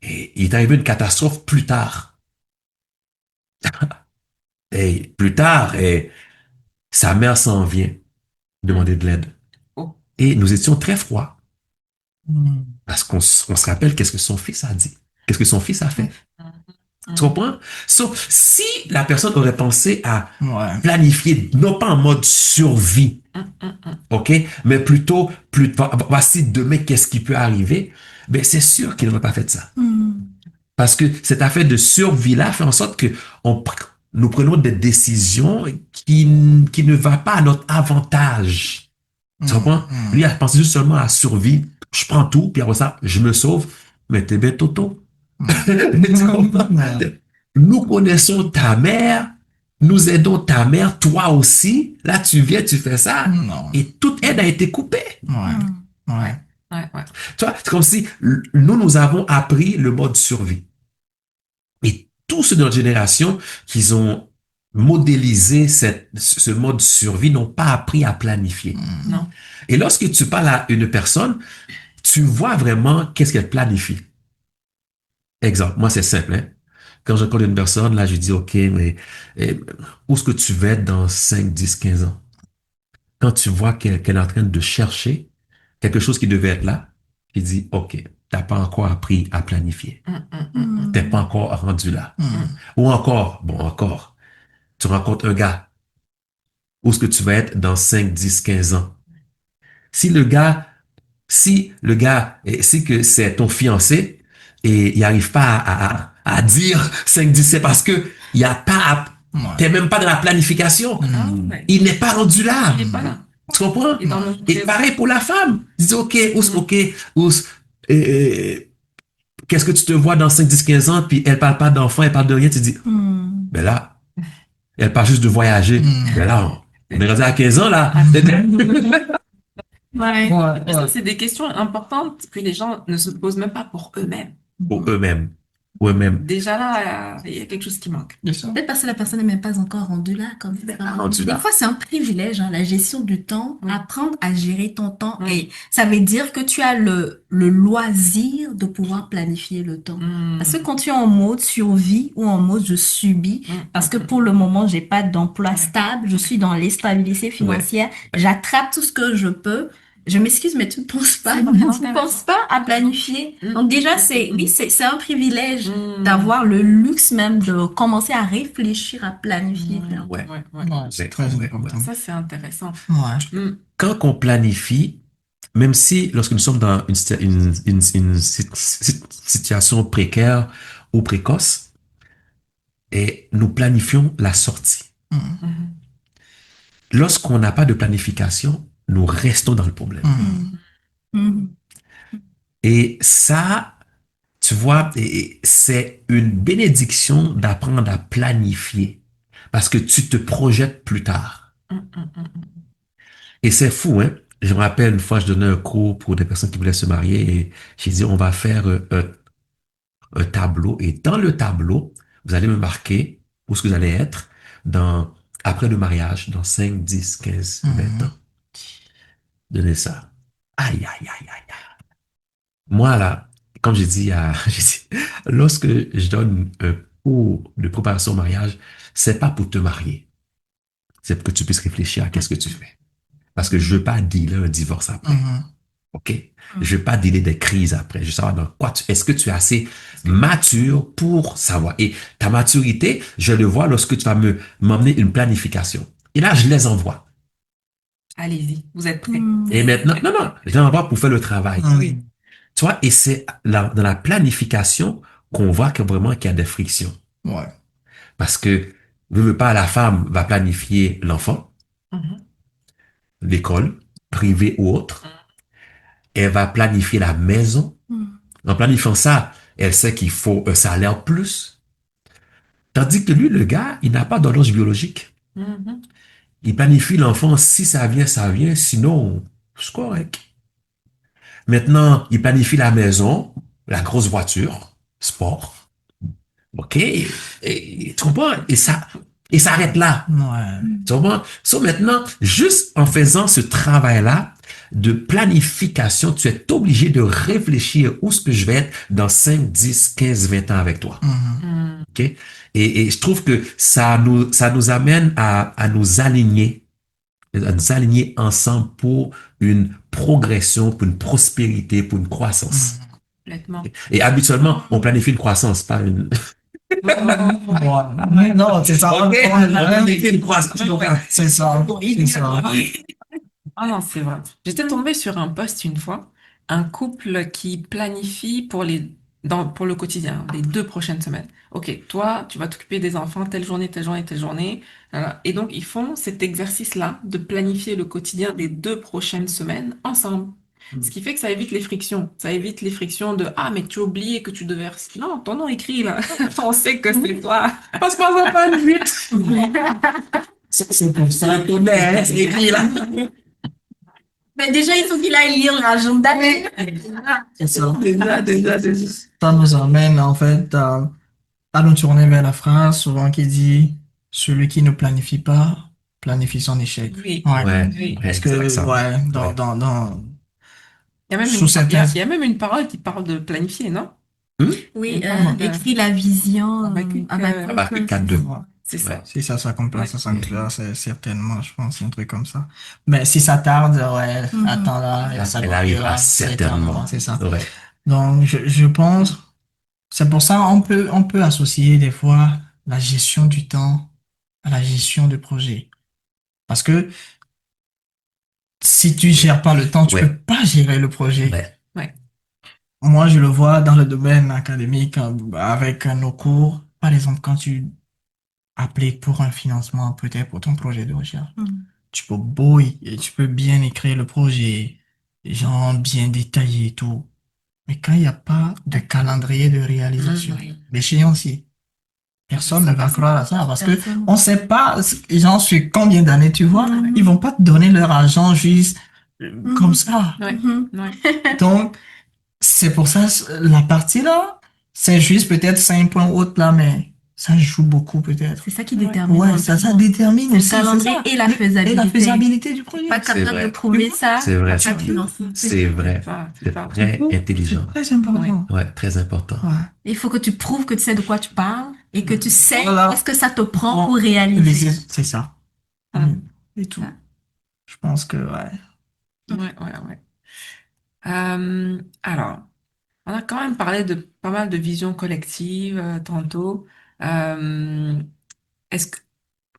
il est arrivé une catastrophe plus tard. Et plus tard, sa mère s'en vient demander de l'aide. Oh. Et nous étions très froids, Mm. parce on se rappelle qu'est-ce que son fils a dit, qu'est-ce que son fils a fait. Tu comprends? So, si la personne aurait pensé à Ouais. planifier, non pas en mode survie, OK, mais plutôt, voici demain, qu'est-ce qui peut arriver, ben, c'est sûr qu'il n'aurait pas fait ça. Parce que cette affaire de survie-là fait en sorte que nous prenons des décisions qui ne vont pas à notre avantage. Tu comprends? Lui a pensé juste seulement à survie. Je prends tout, puis après ça, je me sauve. Mais t'es bête, Toto. Tu comprends? Nous connaissons ta mère, nous aidons ta mère, toi aussi. Là, tu viens, tu fais ça, Non. et toute aide a été coupée. Ouais. Ouais. Ouais, ouais. Tu vois, c'est comme si nous avons appris le mode survie. Et tous ceux de notre génération qui ont modélisé ce mode survie n'ont pas appris à planifier. Non. Et lorsque tu parles à une personne, tu vois vraiment qu'est-ce qu'elle planifie. Exemple, moi c'est simple, hein. Quand je rencontre une personne, là je dis, OK, mais où est-ce que tu vas être dans 5, 10, 15 ans? Quand tu vois qu'elle est en train de chercher quelque chose qui devait être là, tu dis, OK, t'as pas encore appris à planifier. T'es pas encore rendu là. Ou encore, tu rencontres un gars, où est-ce que tu vas être dans 5, 10, 15 ans? Si le gars, si que c'est ton fiancé et il n'arrive pas à dire 5, 10, c'est parce que il y a pas, t'es même pas dans la planification. Ah, ouais. Il n'est pas rendu là. Il est pas là. Tu comprends? Il est dans le Et présent. pareil pour la femme. Dis, OK, qu'est-ce que tu te vois dans 5, 10, 15 ans, puis elle parle pas d'enfant, elle parle de rien, tu dis, ben là, elle parle juste de voyager. Ben là, on est rendu à 15 ans, là. Ouais. Mais ça, c'est des questions importantes que les gens ne se posent même pas pour eux-mêmes. Pour eux-mêmes. Pour eux-mêmes. Déjà là, il y a quelque chose qui manque. Bien sûr. Peut-être parce que la personne n'est même pas encore rendue là, comme ça. Rendu là. Des fois, c'est un privilège, hein, la gestion du temps, Oui. apprendre à gérer ton temps. Oui. Et ça veut dire que tu as le loisir de pouvoir planifier le temps. Parce que quand tu es en mode survie ou en mode je subis, parce que pour le moment, j'ai pas d'emploi stable, je suis dans l'instabilité financière, j'attrape tout ce que je peux. Je m'excuse, mais tu ne penses pas, tu ne penses pas à planifier. Donc déjà, c'est un privilège d'avoir le luxe même de commencer à réfléchir, à planifier. Ouais. Ouais, ouais. Ouais, c'est très Ouais, important. Ça, c'est intéressant. Ouais. Quand on planifie, même si lorsque nous sommes dans une situation précaire ou précoce, et nous planifions la sortie. Mhm. Lorsqu'on n'a pas de planification, nous restons dans le problème. Mhm. Et ça, tu vois, c'est une bénédiction d'apprendre à planifier parce que tu te projettes plus tard. Et c'est fou, hein? Je me rappelle une fois, je donnais un cours pour des personnes qui voulaient se marier et j'ai dit, on va faire un tableau et dans le tableau, vous allez me marquer où est-ce que vous allez être après le mariage, dans 5, 10, 15, 20 ans. Donnez ça. Aïe, aïe, aïe, aïe, aïe. Moi, là, comme j'ai dit, j'ai dit, lorsque je donne un cours de préparation au mariage, c'est pas pour te marier. C'est pour que tu puisses réfléchir à qu'est-ce que tu fais. Parce que je veux pas dealer un divorce après. OK? Je veux pas dealer des crises après. Je veux savoir dans quoi est-ce que tu es assez mature pour savoir. Et ta maturité, je le vois lorsque tu vas m'emmener une planification. Et là, je les envoie. Allez-y, vous êtes prêts. Et maintenant, non, je les envoie pour faire le travail. Oui. Tu vois, et c'est dans la planification qu'on voit que vraiment qu'il y a des frictions. Ouais. Parce que, veux pas, la femme va planifier l'enfant, Mhm. l'école, privée ou autre. Elle va planifier la maison. En planifiant ça, elle sait qu'il faut un salaire plus. Tandis que lui, le gars, il n'a pas d'horloge biologique. Mhm. Il planifie l'enfant, si ça vient, ça vient, sinon, c'est correct. Maintenant, il planifie la maison, la grosse voiture, sport. OK? Et, tu comprends? Et ça arrête là. Ouais. Tu comprends? So maintenant, juste en faisant ce travail-là de planification, tu es obligé de réfléchir où est-ce que je vais être dans 5, 10, 15, 20 ans avec toi. Mhm. OK? Et je trouve que ça nous amène à nous aligner ensemble pour une progression, pour une prospérité, pour une croissance. Complètement. Et habituellement, on planifie une croissance, pas une... Ouais. Non, c'est ça. OK? On Ouais. planifie une croissance. C'est ça. C'est ça. Ah non, c'est vrai. J'étais tombée sur un post une fois, un couple qui planifie pour le quotidien, les 2 prochaines semaines. Ok, toi, tu vas t'occuper des enfants telle journée, telle journée, telle journée. Voilà. Et donc, ils font cet exercice-là de planifier le quotidien des 2 prochaines semaines ensemble. Ce qui fait que ça évite les frictions. Ça évite les frictions de «Ah, mais tu as oublié que tu devais...» Non, ton nom écrit là. On sait que c'est toi. Parce qu'on va pas vite. C'est pour ça qu'on est écrit là. Mais déjà, il faut qu'il aille lire l'agenda. C'est ça. Déjà. Ça nous amène en fait à nous tourner vers la phrase souvent qui dit celui qui ne planifie pas planifie son échec. Oui, Ouais. Ouais, oui. Parce que exact. ouais, Ouais. Il y a même Sous certains- il y a même une parole qui parle de planifier, non? Oui, Vraiment. écrit la vision Habakkuk, Habakkuk 4:2. Ouais. c'est ça. Si ça s'accomplit, Ouais. ça s'accomplit, c'est certainement, je pense, un truc comme ça. Mais si ça tarde, ouais, Mhm. attends là, ça Elle arrivera certainement. C'est ça. Ouais. Donc, je pense, c'est pour ça on peut associer des fois la gestion du temps à la gestion de projet. Parce que si tu gères pas le temps, tu Ouais. peux pas gérer le projet. Ouais. Ouais. Moi, je le vois dans le domaine académique avec nos cours. Par exemple, quand tu appliques pour un financement, peut-être pour ton projet de recherche, Mhm. tu peux beau, et tu peux bien écrire le projet, genre bien détaillé et tout. Mais quand il n'y a pas de calendrier de réalisation, Mhm. l'échéancier, personne ne va croire à ça parce que Personne. on sait pas, genre, sur combien d'années tu vois, Mhm. ils vont pas te donner leur argent juste comme ça. Ouais. Mhm. Ouais. Donc, c'est pour ça, la partie là, c'est juste peut-être 5 points autres là, mais ça joue beaucoup peut-être. C'est ça qui Ouais. détermine Ouais, un ça peu. détermine C'est le aussi, c'est calendrier ça. et la Et faisabilité. la faisabilité du projet. Pas C'est capable vrai. de prouver ça, C'est vrai. pas de financer. C'est vrai. C'est C'est ça. très intelligent. C'est très important. Ouais, très important. Ouais. Il faut que tu prouves que tu sais de quoi tu parles et que tu sais Voilà. est-ce que ça te prend Bon, pour réaliser. C'est ça. Hum. Et tout. Ça. Je pense que, ouais. Ouais. Alors, on a quand même parlé de pas mal de visions collectives tantôt. Euh, est-ce que,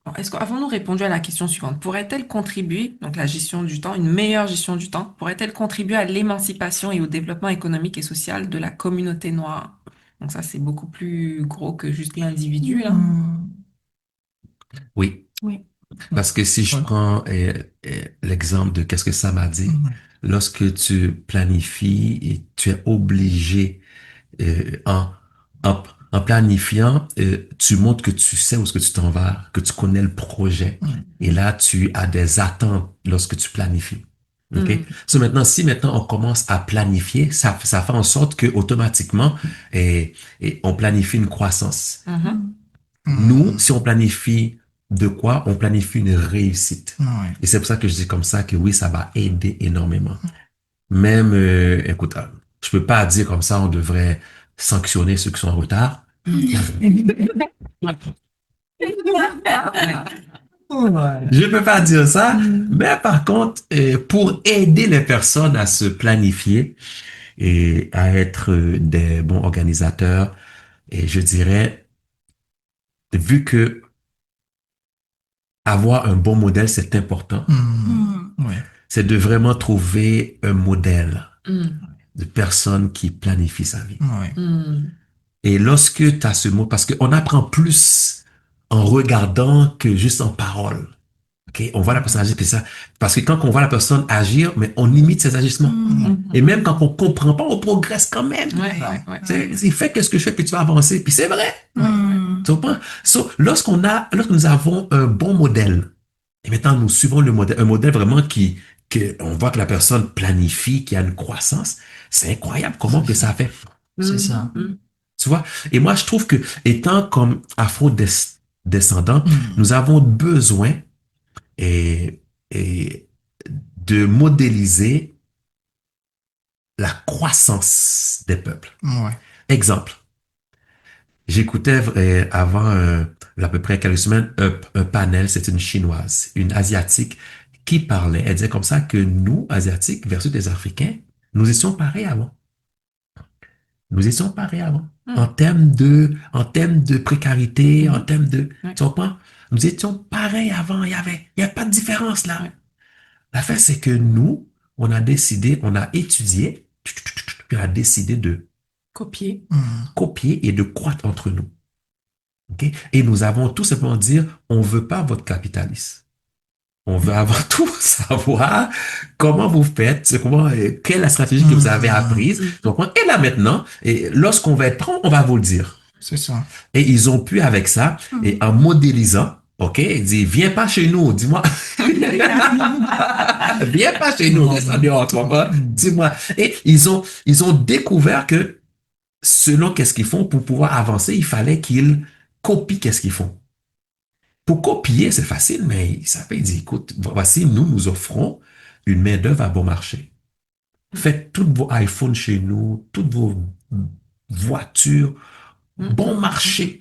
bon, avons-nous répondu à la question suivante? Pourrait-elle contribuer, donc la gestion du temps, une meilleure gestion du temps, pourrait-elle contribuer à l'émancipation et au développement économique et social de la communauté noire? Donc ça, c'est beaucoup plus gros que juste l'individu, là. Oui. Oui. Parce que si je Ouais. prends l'exemple de qu'est-ce que ça m'a dit, lorsque tu planifies et tu es obligé euh, en, en planifiant, tu montres que tu sais où est-ce que tu t'en vas, que tu connais le projet. Et là, tu as des attentes lorsque tu planifies. OK? Mm. So maintenant, si maintenant on commence à planifier, ça fait en sorte que automatiquement, on planifie une croissance. Mhm. Nous, si on planifie de quoi, on planifie une réussite. Ouais. Et c'est pour ça que je dis comme ça que oui, ça va aider énormément. Même, écoute, je peux pas dire comme ça, on devrait sanctionner ceux qui sont en retard. Ouais. Je peux pas dire ça, mais par contre, pour aider les personnes à se planifier et à être des bons organisateurs, et je dirais, vu que avoir un bon modèle, c'est important, Ouais. c'est de vraiment trouver un modèle Mm. de personne qui planifie sa vie. Ouais. Mm. Et lorsque tu as ce mot, parce qu'on apprend plus en regardant que juste en parole. Okay? On voit la personne agir, puis ça. Parce que quand on voit la personne agir, mais on imite ses agissements. Et même quand on comprend pas, on progresse quand même. Ouais. Il fait qu'est-ce que je fais, puis tu vas avancer. Puis c'est vrai. Mm. Tu comprends? So, lorsque nous avons un bon modèle, et maintenant nous suivons le modèle, un modèle vraiment que on voit que la personne planifie, qui a une croissance, c'est incroyable comment que ça fait. C'est ça. Mm. Tu vois? Et moi, je trouve que, étant comme afro-descendants, nous avons besoin et, et de modéliser la croissance des peuples. Ouais. Exemple. J'écoutais avant à peu près quelques semaines un panel, c'est une chinoise, une asiatique qui parlait. Elle disait comme ça que nous, asiatiques versus les Africains, nous étions pareils avant. Nous étions pareils avant. En termes de précarité, en termes de, Ouais. tu comprends? Nous étions pareils avant. Il y a pas de différence là. Ouais. L'affaire, c'est que nous, on a décidé, on a étudié, puis on a décidé de Copier. copier et de croître entre nous. OK? Et nous avons tout simplement dire, on veut pas votre capitalisme. On veut avant tout savoir comment vous faites, quelle est la stratégie que vous avez apprise. Donc, et là maintenant, et lorsqu'on va être prêt, on va vous le dire. C'est ça. Et ils ont pu avec ça, et en modélisant, OK, il dit, viens pas chez nous, dis-moi. Viens pas chez nous, reste dehors, tu vois pas? Dis-moi. Et ils ont découvert que selon qu'est-ce qu'ils font, pour pouvoir avancer, il fallait qu'ils copient qu'est-ce qu'ils font. Pour copier, c'est facile, mais ça fait dire, écoute, voici, nous offrons une main-d'œuvre à bon marché. Faites tous vos iPhones chez nous, toutes vos voitures, bon marché.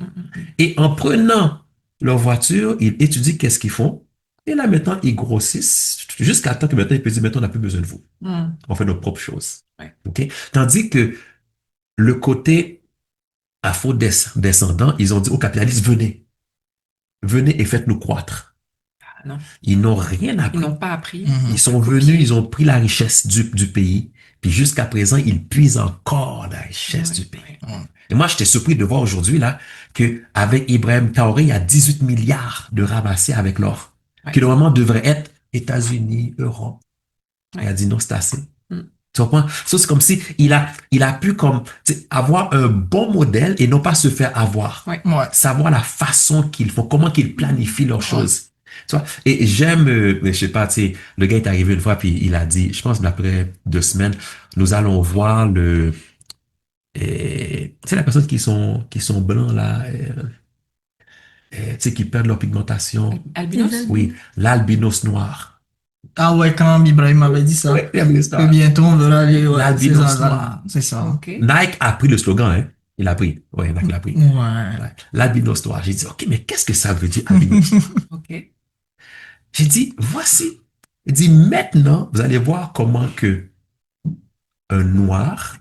Et en prenant leur voiture, ils étudient qu'est-ce qu'ils font. Et là, maintenant, ils grossissent jusqu'à temps que maintenant, ils peuvent dire, maintenant, on n'a plus besoin de vous. On fait nos propres choses. Ouais. OK? Tandis que le côté afro-descendant, ils ont dit aux capitalistes, venez. Venez et faites-nous croître. Ah, non. Ils n'ont rien Ils appris. n'ont pas appris. Ils sont venus, ils ont pris la richesse du pays, puis jusqu'à présent, ils puisent encore la richesse Ouais, du pays. ouais. Et moi, j'étais surpris de voir aujourd'hui, là, que avec Ibrahim Traoré, il y a 18 milliards de ramassés avec l'or, Ouais. qui normalement devrait être États-Unis, Europe. Il a Ouais. dit non, c'est assez. Mm. Tu comprends? Ça, c'est comme si il a pu comme, tu sais, avoir un bon modèle et non pas se faire avoir. Ouais. Ouais. Savoir la façon qu'ils font, comment qu'ils planifient leurs choses. Tu vois? Et j'aime, je sais pas, tu sais, le gars est arrivé une fois puis il a dit, je pense après 2 semaines, nous allons voir c'est la personne qui sont blancs là, tu sais, qui perdent leur pigmentation. Albinos? Les Oui, l'albinos noir. Ah ouais, quand Ibrahim avait dit ça, Oui, l'albinos que noir. bientôt on verra les, ouais, L'albinos c'est ça, noir. c'est ça. Ok. Nike a pris le slogan, hein. Il a pris. Ouais, Nike l'a pris. Ouais. Ouais. L'albinos noir. J'ai dit, OK, mais qu'est-ce que ça veut dire, albinos? Ok. J'ai dit, voici. Il dit, maintenant, vous allez voir comment que un noir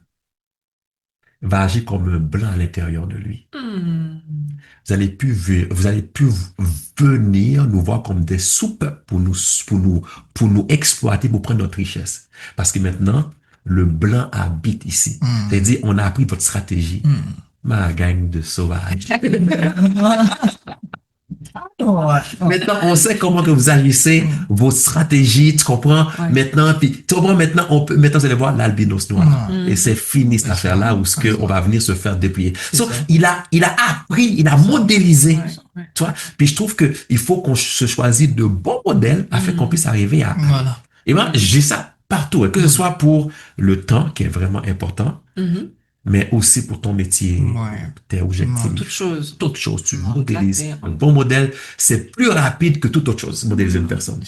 va agir comme un blanc à l'intérieur de lui. Vous allez plus venir nous voir comme des soupes pour nous exploiter, pour prendre notre richesse. Parce que maintenant, le blanc habite ici. C'est-à-dire, on a appris votre stratégie. Ma gang de sauvages. Ouais. Maintenant, on sait comment que vous agissez, vos stratégies, tu comprends? Ouais. Maintenant, puis, tu comprends, maintenant, vous allez voir l'albinos noir. Et c'est fini cette affaire-là où on va venir se faire dépouiller. So, il a appris, il a modélisé. Ouais. Tu vois? Puis je trouve que il faut qu'on se choisisse de bons modèles afin qu'on puisse arriver à. Voilà. Et moi, j'ai ça partout, hein, que ce soit pour le temps qui est vraiment important, mais aussi pour ton métier, tes objectifs. Toute chose. Toute chose, tu Là, modélises. t'es- Un bon modèle, c'est plus rapide que toute autre chose, modéliser une personne.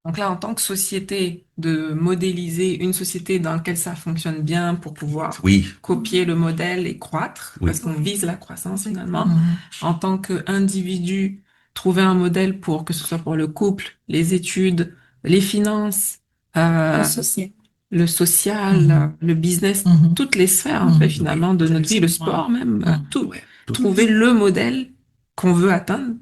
Donc là, en tant que société, de modéliser une société dans laquelle ça fonctionne bien pour pouvoir Oui, copier le modèle et croître, Oui. parce qu'on vise la croissance finalement. En tant qu'individu, trouver un modèle pour que ce soit pour le couple, les études, les finances, Le social. le social, le business, toutes les sphères en fait finalement de notre vie, le sport même, tout. ouais, tout. Trouver le modèle qu'on veut atteindre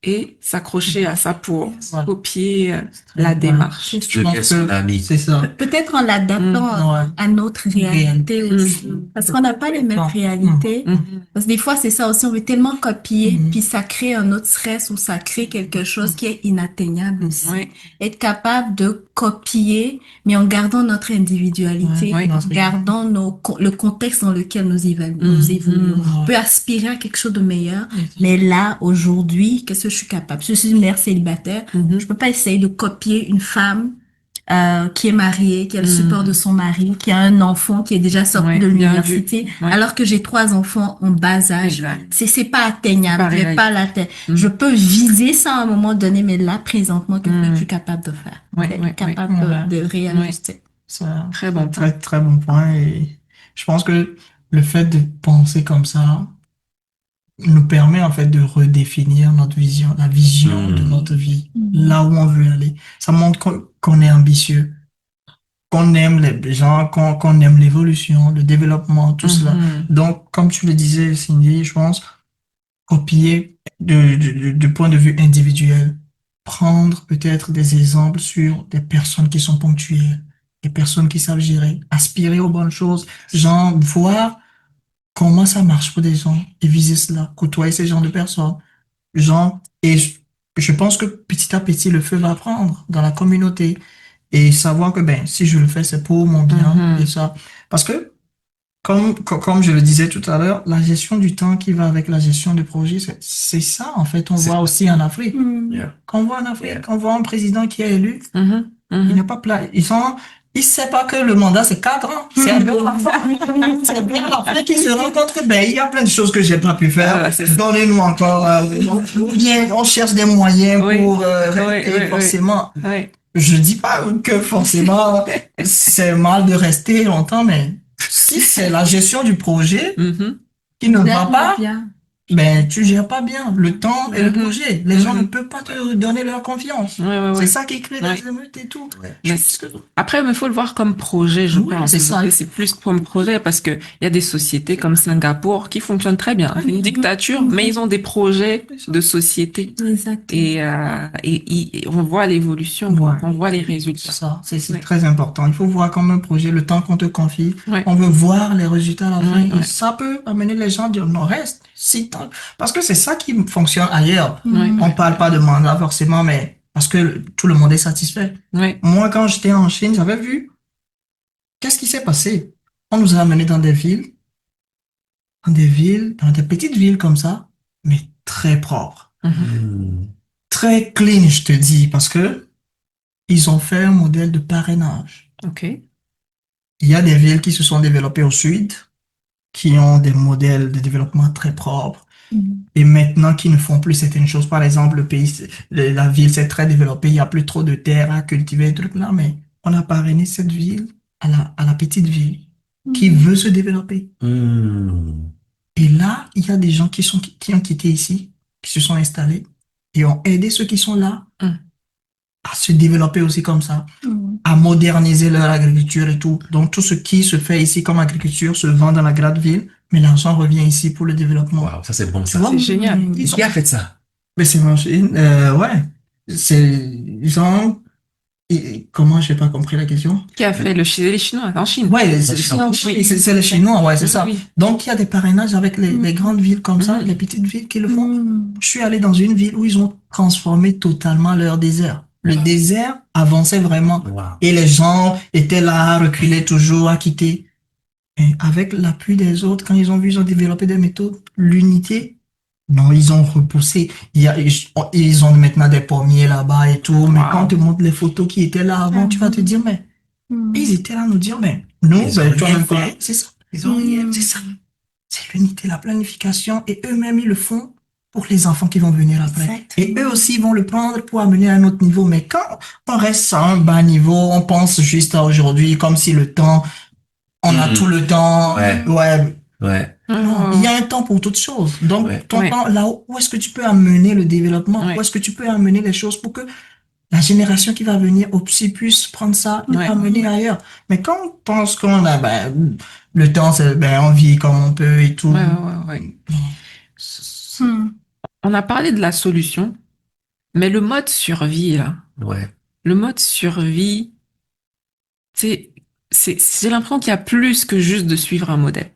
et s'accrocher à ça pour Voilà. copier la démarche. Je pense que c'est ça. Peut-être en l'adaptant Ouais. à notre réalité aussi. Parce qu'on n'a pas les mêmes réalités. Parce que des fois, c'est ça aussi, on veut tellement copier, puis ça crée un autre stress ou ça crée quelque chose qui est inatteignable aussi. Ouais. Être capable de copier, mais en gardant notre individualité, Ouais. en gardant le contexte dans lequel nous évoluons. On peut aspirer à quelque chose de meilleur, mais là, aujourd'hui, qu'est-ce que je suis capable? Si je suis une mère célibataire, je peux pas essayer de copier une femme qui est mariée, qui a le support de Mm. son mari, qui a un enfant qui est déjà sorti Ouais, de bien vu. l'université, Ouais, alors que j'ai 3 enfants en bas âge. exact. C'est pas C'est atteignable. pas Je vais pas réaliste. l'atteindre. Mm. Je peux viser ça à un moment donné, mais là, présentement, qu'est-ce que je suis Mm. capable de faire? Ouais, D'être ouais, ouais, capable Ouais. de ouais. réajuster. C'est un Très bon point. très, très bon point. Et je pense que le fait de penser comme ça nous permet en fait de redéfinir notre vision, la vision de Hmm. notre vie, Mhm. là où on veut aller. Ça montre qu'on est ambitieux, qu'on aime les gens, qu'on aime l'évolution, le développement, tout cela. Mhm. Donc, comme tu le disais, Cindy, je pense, copier du point de vue individuel, prendre peut-être des exemples sur des personnes qui sont ponctuelles, des personnes qui savent gérer, aspirer aux bonnes choses, genre voir comment ça marche pour des gens et viser cela, côtoyer ces genres de personnes, genre, et je pense que petit à petit, le feu va prendre dans la communauté et savoir que, ben, si je le fais, c'est pour mon bien et Mhm. ça. Parce que, comme je le disais tout à l'heure, la gestion du temps qui va avec la gestion du projet, c'est ça, en fait, on C'est voit aussi en Afrique. Mhm. yeah. Quand on voit en Afrique, quand on voit un président qui est élu, Mhm. il n'a Mhm. pas plat. Ils savent pas que le mandat, c'est 4 ans. C'est bien la fin. C'est bien la fin qu'ils se rendent compte que, ben, il y a plein de choses que j'ai pas pu faire. Voilà, c'est ça. Donnez-nous encore, ou bien on cherche des moyens Oui, pour oui, rester oui, oui. forcément. Oui. Je dis pas que forcément c'est mal de rester longtemps, mais si c'est la gestion du projet Mhm. qui ne va Exactement pas, bien. ben, tu gères pas bien le temps et le Mhm. projet. Les gens ne Mhm. peuvent pas te donner leur confiance. Ouais, ouais, C'est ouais. ça qui crée Ouais. des émeutes et tout. Ouais. Je Mais pense que après, il faut le voir comme projet, je oui, pense. c'est ça. C'est plus comme projet parce que il y a des sociétés comme Singapour qui fonctionnent très bien. C'est une dictature, mais ils ont des projets de société. Exactement. Et on voit l'évolution, Ouais. quoi. On voit les C'est résultats. ça, c'est Ouais. très important. Il faut voir comme un projet, le temps qu'on te confie, Ouais. on veut voir les résultats à la fin Ouais, et ouais. ça peut amener les gens à dire non, reste, si tant. Parce que c'est ça qui fonctionne ailleurs. Ouais, On ouais. parle pas de mandat forcément, mais parce que tout le monde est satisfait. Ouais. Moi, quand j'étais en Chine, j'avais vu qu'est-ce qui s'est passé. On nous a amenés dans des petites villes comme ça, mais très propres, Mhm. Hmm. très clean, je te dis, parce que ils ont fait un modèle de parrainage. OK. Il y a des villes qui se sont développées au sud, qui ont des modèles de développement très propres, Mhm. et maintenant qui ne font plus certaines choses. Par exemple, le pays, la ville s'est très développée, il n'y a plus trop de terre à cultiver, et trucs là, mais on a parrainé cette ville à la petite ville qui Mhm. veut se développer. Hmm. Et là, il y a des gens qui ont quitté ici, qui se sont installés et ont aidé ceux qui sont là Mhm. à se développer aussi comme ça, Mhm. à moderniser leur agriculture et tout. Donc, tout ce qui se fait ici comme agriculture se vend dans la grande ville, mais l'argent revient ici pour le développement. Wow, ça c'est bon Tu ça. vois? C'est génial. Ils ont... Qui a fait ça? Mais c'est marché. Ouais. Ils ont... Comment j'ai pas compris la question? Qui a fait les Chinois en Chine? Ouais, La Chine. c'est les Chinois, ouais, c'est Oui, ça. oui. Donc, il y a des parrainages avec les grandes villes comme ça, Mhm. les petites villes qui le font. Mhm. Je suis allé dans une ville où ils ont transformé totalement leur désert. Le désert avançait vraiment. Wow. Et les gens étaient là, reculés toujours, à quitter. Et avec l'appui des autres, quand ils ont vu, ils ont développé des méthodes, l'unité, non, ils ont repoussé. Ils ont maintenant des pommiers là-bas et tout. Mais quand on te Wow. montre les photos qui étaient là avant, tu vas te dire, mais ils Mhm. étaient là à nous dire, mais nous, Ils ont ben, rien toi-même, fait. c'est ça. Ils ont rien C'est fait. ça. C'est l'unité, la planification. Et eux-mêmes, ils le font pour les enfants qui vont venir après. Et eux Exactement. aussi, ils vont le prendre pour amener à un autre niveau. Mais quand on reste à un bas niveau, on pense juste à aujourd'hui, comme si le temps, on a tout Hmm. le temps. Ouais, Ouais. ouais, Ouais, Non, il y ouais, a un temps pour toutes choses. Donc, ouais. ton ouais. temps, là, où est-ce que tu peux amener le développement? Où Ouais. est-ce que tu peux amener les choses pour que la génération qui va venir aussi puisse prendre ça et Ouais. l'amener ailleurs. Mais quand on pense qu'on a, ben, le temps, c'est, ben, on vit comme on peut et tout. Ouais, ouais, ouais, ouais. Mhm. On a parlé de la solution, mais le mode survie, là, Ouais. le mode survie, c'est, j'ai l'impression qu'il y a plus que juste de suivre un modèle.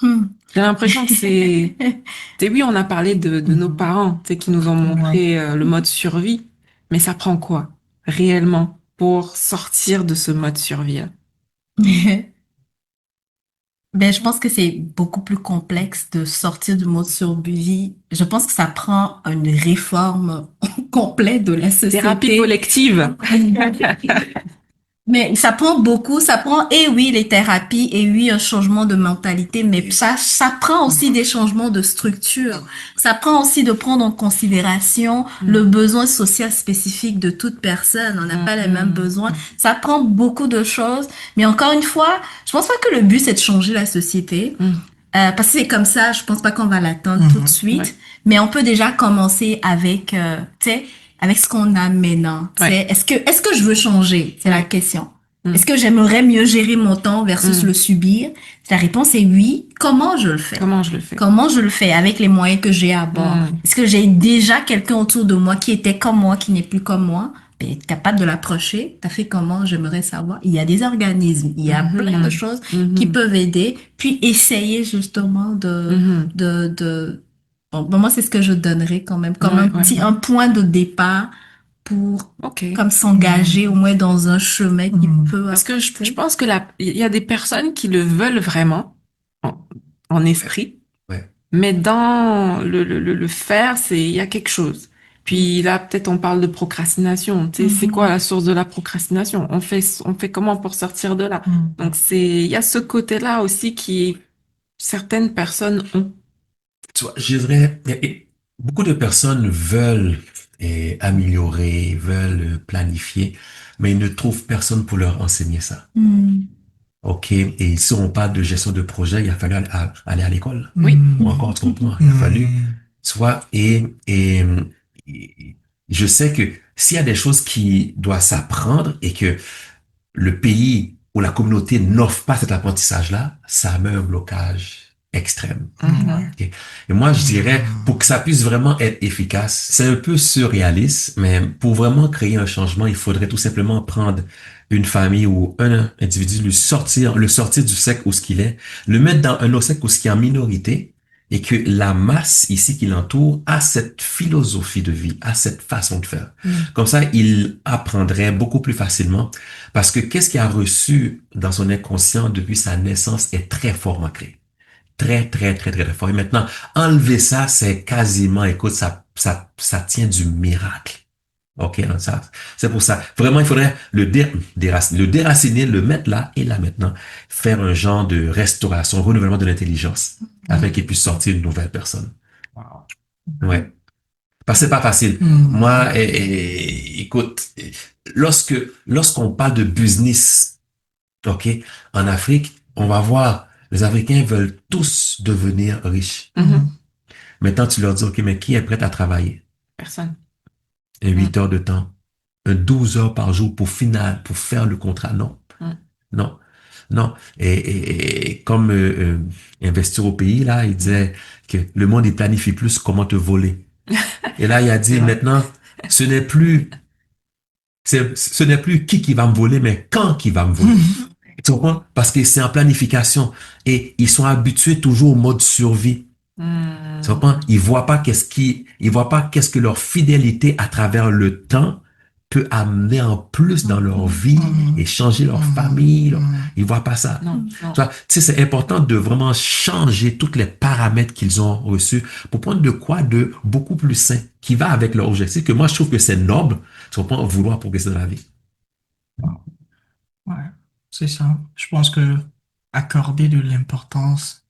Mhm. J'ai l'impression que oui, on a parlé de nos parents, qui nous ont Ouais. montré le mode survie, mais ça prend quoi, réellement, pour sortir de ce mode survie-là? Ben, je pense que c'est beaucoup plus complexe de sortir du mode survie. Je pense que ça prend une réforme complète de la Thérapie société. collective. Mais ça prend, et oui, les thérapies, et oui, un changement de mentalité, mais ça prend aussi des changements de structure. Ça prend aussi de prendre en considération le besoin social spécifique de toute personne. On n'a pas les mêmes besoins. Ça prend beaucoup de choses. Mais encore une fois, je pense pas que le but, c'est de changer la société. Parce que c'est comme ça, je pense pas qu'on va l'atteindre tout de suite, Ouais. mais on peut déjà commencer avec, tu sais, avec ce qu'on a maintenant. Tu sais, Ouais. est-ce que je veux changer? C'est la Ouais. question. Est-ce que j'aimerais mieux gérer mon temps versus le subir? La réponse est oui. Comment je le fais? Comment je le fais? Comment je le fais avec les moyens que j'ai à bord? Est-ce que j'ai déjà quelqu'un autour de moi qui était comme moi, qui n'est plus comme moi? Ben, capable de l'approcher. T'as fait comment? J'aimerais savoir. Il y a des organismes, il y a plein de choses qui peuvent aider, puis essayer justement bon, moi, c'est ce que je donnerais quand même, comme Ouais, ouais. un point de départ pour, Ok. comme s'engager au moins dans un chemin qui peut Parce que je apporter. pense que il y a des personnes qui le veulent vraiment en, en esprit, Ouais. mais dans le faire, il y a quelque chose. Puis là, peut-être on parle de procrastination. Tu sais, c'est quoi la source de la procrastination? On fait comment pour sortir de là? Donc il y a ce côté-là aussi qui certaines personnes ont. Tu vois, je dirais, beaucoup de personnes veulent améliorer, veulent planifier, mais ils ne trouvent personne pour leur enseigner ça. OK? Et si on parle de gestion de projet, il a fallu aller à l'école. Oui. Ou encore, tu comprends, il a fallu, tu vois, et je sais que s'il y a des choses qui doivent s'apprendre et que le pays ou la communauté n'offre pas cet apprentissage-là, ça met un blocage extrême. Ok. Et moi, je dirais, pour que ça puisse vraiment être efficace, c'est un peu surréaliste, mais pour vraiment créer un changement, il faudrait tout simplement prendre une famille ou un individu, le sortir du secte où ce qu'il est, le mettre dans un autre secte où ce qui est en minorité, et que la masse ici qui l'entoure a cette philosophie de vie, a cette façon de faire. Comme ça, il apprendrait beaucoup plus facilement parce que qu'est-ce qu'il a reçu dans son inconscient depuis sa naissance est très fort ancré. Très, très, très, très, très fort. Et maintenant, enlever ça, c'est quasiment, écoute, ça tient du miracle. OK, hein, ça, c'est pour ça. Vraiment, il faudrait le déraciner, le mettre là et là maintenant, faire un genre de restauration, renouvellement de l'intelligence, afin qu'il puisse sortir une nouvelle personne. Ouais. Parce que c'est pas facile. Moi, écoute, lorsqu'on parle de business, OK, en Afrique, on va voir, les Africains veulent tous devenir riches. Maintenant, tu leur dis, OK, mais qui est prêt à travailler? Personne. Un 8 heures de temps, un 12 heures par jour pour faire le contrat. Non, non, non. Et comme investir au pays, là, il disait que le monde, il planifie plus comment te voler. Et là, il a C'est dit, vrai. maintenant, ce n'est plus, ce n'est plus qui va me voler, mais quand qui va me voler. Tu comprends? Parce que c'est en planification et ils sont habitués toujours au mode survie. Tu comprends? Ils voient pas qu'est-ce que leur fidélité à travers le temps peut amener en plus dans leur vie et changer leur famille. Ils voient pas ça. Non, Tu non. vois, tu sais, c'est important de vraiment changer tous les paramètres qu'ils ont reçus pour prendre de quoi de beaucoup plus sain qui va avec leur objectif que moi je trouve que c'est noble. Tu comprends? Vouloir progresser dans la vie. Ouais, c'est ça. Je pense que accorder de l'importance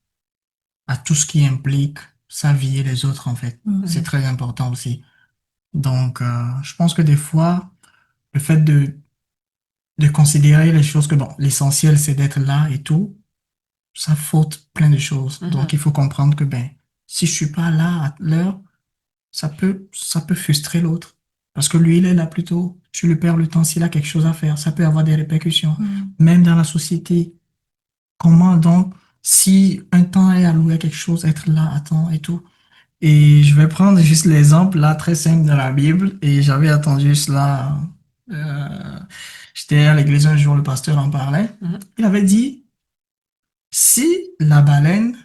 à tout ce qui implique sa vie et les autres, en fait, c'est très important aussi. Donc, je pense que des fois, le fait de considérer les choses que, bon, l'essentiel, c'est d'être là et tout, ça faute plein de choses. Donc, il faut comprendre que, ben, si je suis pas là à l'heure, ça peut frustrer l'autre. Parce que lui, il est là plutôt, tu lui perds le temps s'il a quelque chose à faire. Ça peut avoir des répercussions. Même dans la société. Comment donc, si un temps est alloué à quelque chose, être là à temps et tout. Et je vais prendre juste l'exemple là, très simple de la Bible. Et j'avais attendu cela. euh, J'étais à l'église un jour, le pasteur en parlait. Il avait dit, si la baleine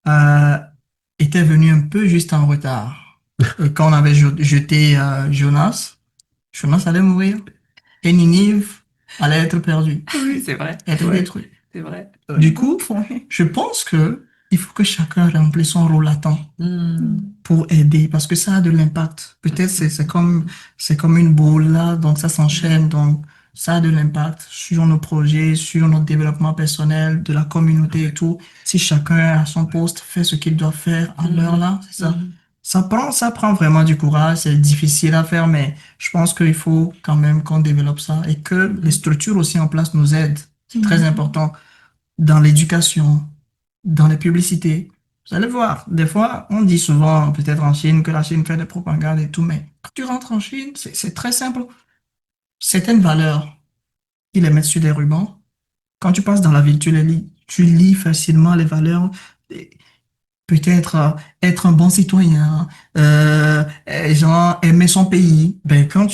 euh, était venue un peu juste en retard, quand on avait jeté Jonas, Jonas allait mourir. Et Ninive allait être perdue, Oui, c'est vrai. être Ouais. détruite. C'est vrai. Du coup, je pense que il faut que chacun remplisse son rôle à temps pour aider parce que ça a de l'impact. Peut-être c'est comme une boule là, donc ça s'enchaîne, donc ça a de l'impact sur nos projets, sur notre développement personnel, de la communauté et tout. Si chacun à son poste fait ce qu'il doit faire à l'heure là, c'est ça. Ça prend vraiment du courage, c'est difficile à faire, mais je pense qu'il faut quand même qu'on développe ça et que les structures aussi en place nous aident. C'est très important dans l'éducation, dans les publicités. Vous allez voir, des fois, on dit souvent, peut-être en Chine, que la Chine fait des propagandes et tout, mais quand tu rentres en Chine, c'est très simple. Certaines valeurs, ils les mettent sur des rubans. Quand tu passes dans la ville, tu les lis. Tu lis facilement les valeurs. Et peut-être être un bon citoyen, genre aimer son pays. Ben, quand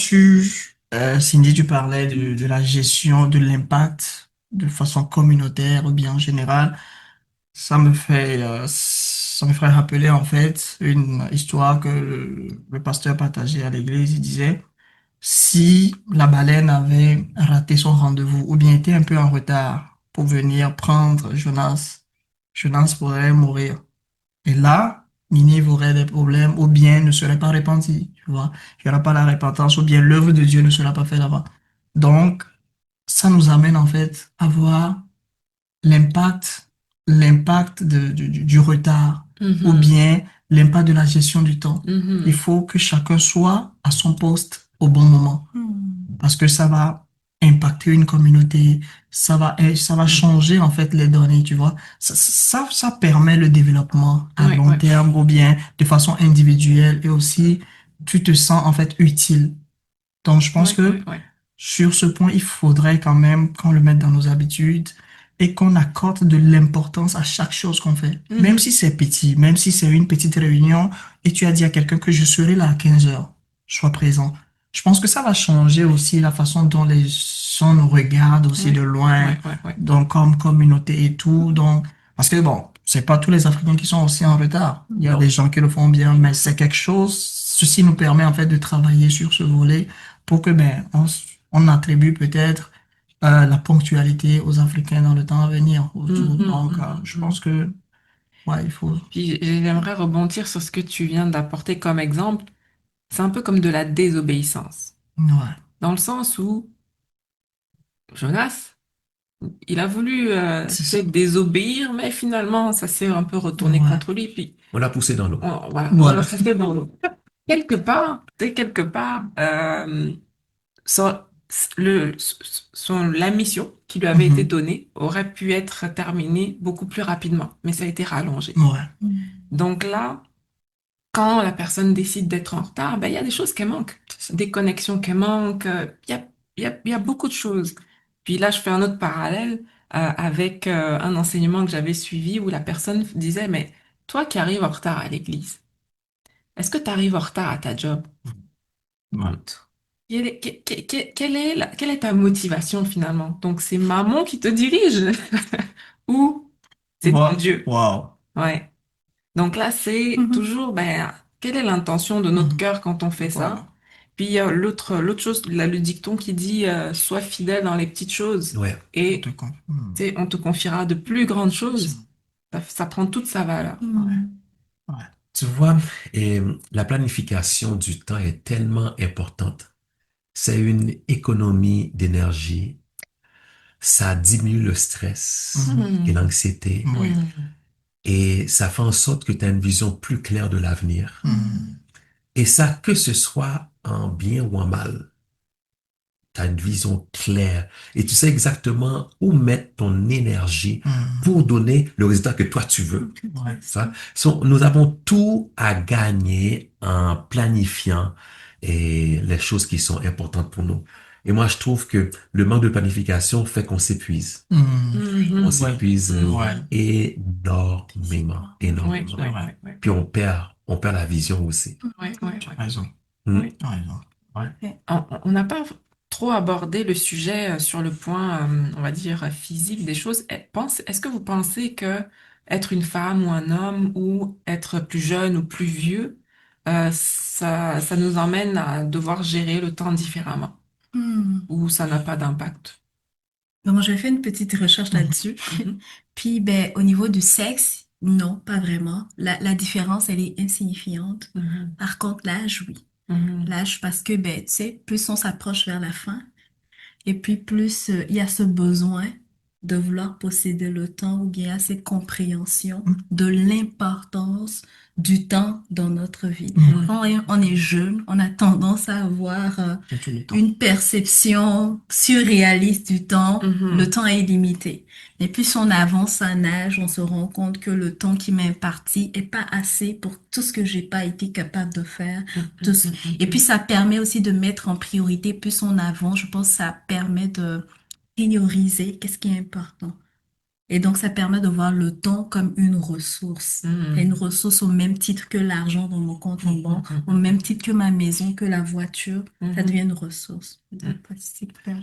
Cindy, tu parlais de la gestion de l'impact de façon communautaire ou bien en général. Ça me ferait rappeler en fait une histoire que le pasteur partageait à l'église. Il disait, si la baleine avait raté son rendez-vous ou bien été un peu en retard pour venir prendre Jonas, Jonas pourrait mourir. Et là, Ninive aurait des problèmes ou bien ne serait pas repentie, tu vois. Il n'y aura pas la repentance ou bien l'œuvre de Dieu ne sera pas faite là-bas. Donc, ça nous amène en fait à voir l'impact, l'impact du retard ou bien l'impact de la gestion du temps. Il faut que chacun soit à son poste au bon moment parce que ça va impacter une communauté, ça va changer en fait les données, tu vois. Ça permet le développement à Ouais, long ouais. terme ou bien de façon individuelle et aussi tu te sens en fait utile. Donc je pense Ouais, que ouais, ouais. sur ce point, il faudrait quand même qu'on le mette dans nos habitudes et qu'on accorde de l'importance à chaque chose qu'on fait. Même si c'est petit, même si c'est une petite réunion et tu as dit à quelqu'un que je serai là à 15 heures, sois présent. Je pense que ça va changer aussi la façon dont les gens nous regardent aussi Ouais, de loin, ouais, ouais, ouais. donc comme communauté et tout. Donc, parce que bon, c'est pas tous les Africains qui sont aussi en retard. Il y a Non. des gens qui le font bien, mais c'est quelque chose, ceci nous permet en fait de travailler sur ce volet pour que ben, on attribue peut-être la ponctualité aux Africains dans le temps à venir autour. Donc, je pense que, ouais, il faut. Puis j'aimerais rebondir sur ce que tu viens d'apporter comme exemple. C'est un peu comme de la désobéissance. Ouais, Dans le sens où Jonas, il a voulu c'est ça. peut-être désobéir, mais finalement, ça s'est un peu retourné Ouais, contre lui. Puis On l'a poussé dans l'eau. voilà, on voilà. l'a fait dans l'eau. Quelque part, tu sais, quelque part, son, la mission qui lui avait été Mhm. donnée aurait pu être terminée beaucoup plus rapidement, mais ça a été rallongé. Ouais, Donc là, quand la personne décide d'être en retard, ben, il y a des choses qui manquent, c'est ça. des connexions qui manquent, il y a beaucoup de choses. Puis là, je fais un autre parallèle avec un enseignement que j'avais suivi où la personne disait, mais toi qui arrives en retard à l'église, est-ce que tu arrives en retard à ta job? Ouais. Quelle est ta motivation finalement? Donc c'est maman qui te dirige ou c'est ton Wow. Dieu? Wow. Ouais. Donc là, c'est toujours, ben, quelle est l'intention de notre Mhm. cœur quand on fait ça? Voilà. Puis il y a l'autre chose, là, le dicton qui dit, sois fidèle dans les petites choses Ouais. On te et compte. tu sais, on te confiera de plus grandes C'est choses. Ça prend toute sa valeur. ouais. Ouais. Tu vois, et la planification du temps est tellement importante. C'est une économie d'énergie. Ça diminue le stress et Mhm. Hmm, l'anxiété. Oui. hmm, Et ça fait en sorte que tu as une vision plus claire de l'avenir. Mhm. Et ça, que ce soit en bien ou en mal, tu as une vision claire. Et tu sais exactement où mettre ton énergie Mhm. pour donner le résultat que toi tu veux. Ouais. Ça. Nous avons tout à gagner en planifiant et les choses qui sont importantes pour nous. Et moi, je trouve que le manque de planification fait qu'on s'épuise. Mhm. On mhm, Ouais. s'épuise Ouais. énormément, ouais, énormément. ouais, ouais, ouais, Puis on perd la vision aussi. ouais, ouais, Tu as ouais, raison. Hmm. ouais. Tu as raison. Ouais. On n'a pas trop abordé le sujet sur le point, on va dire, physique des choses. Est-ce que vous pensez que être une femme ou un homme ou être plus jeune ou plus vieux, ça nous emmène à devoir gérer le temps différemment ou ça n'a pas d'impact? Donc, j'ai fait une petite recherche Mhm. là-dessus. Mhm. Puis, ben, au niveau du sexe, non, pas vraiment. La différence, elle est insignifiante. Mhm. Par contre, l'âge, oui. Mhm. L'âge, parce que, ben, tu sais, plus on s'approche vers la fin, et puis plus il y a ce besoin de vouloir posséder le temps ou bien il y a cette compréhension de l'importance du temps dans notre vie. Mhm. Quand on est jeune, on a tendance à avoir De tout le temps. une perception surréaliste du temps. Le Mhm. temps est limité. Mais plus on avance en âge, on se rend compte que le temps qui m'est imparti est pas assez pour tout ce que j'ai pas été capable de faire. Tout ce et puis, ça permet aussi de mettre en priorité, plus on avance, je pense que ça permet de prioriser qu'est-ce qui est important. Et donc, ça permet de voir le temps comme une ressource. Mhm. Une ressource au même titre que l'argent dans mon compte en banque, au même titre que ma maison, que la voiture. Ça devient une ressource. Donc, c'est clair.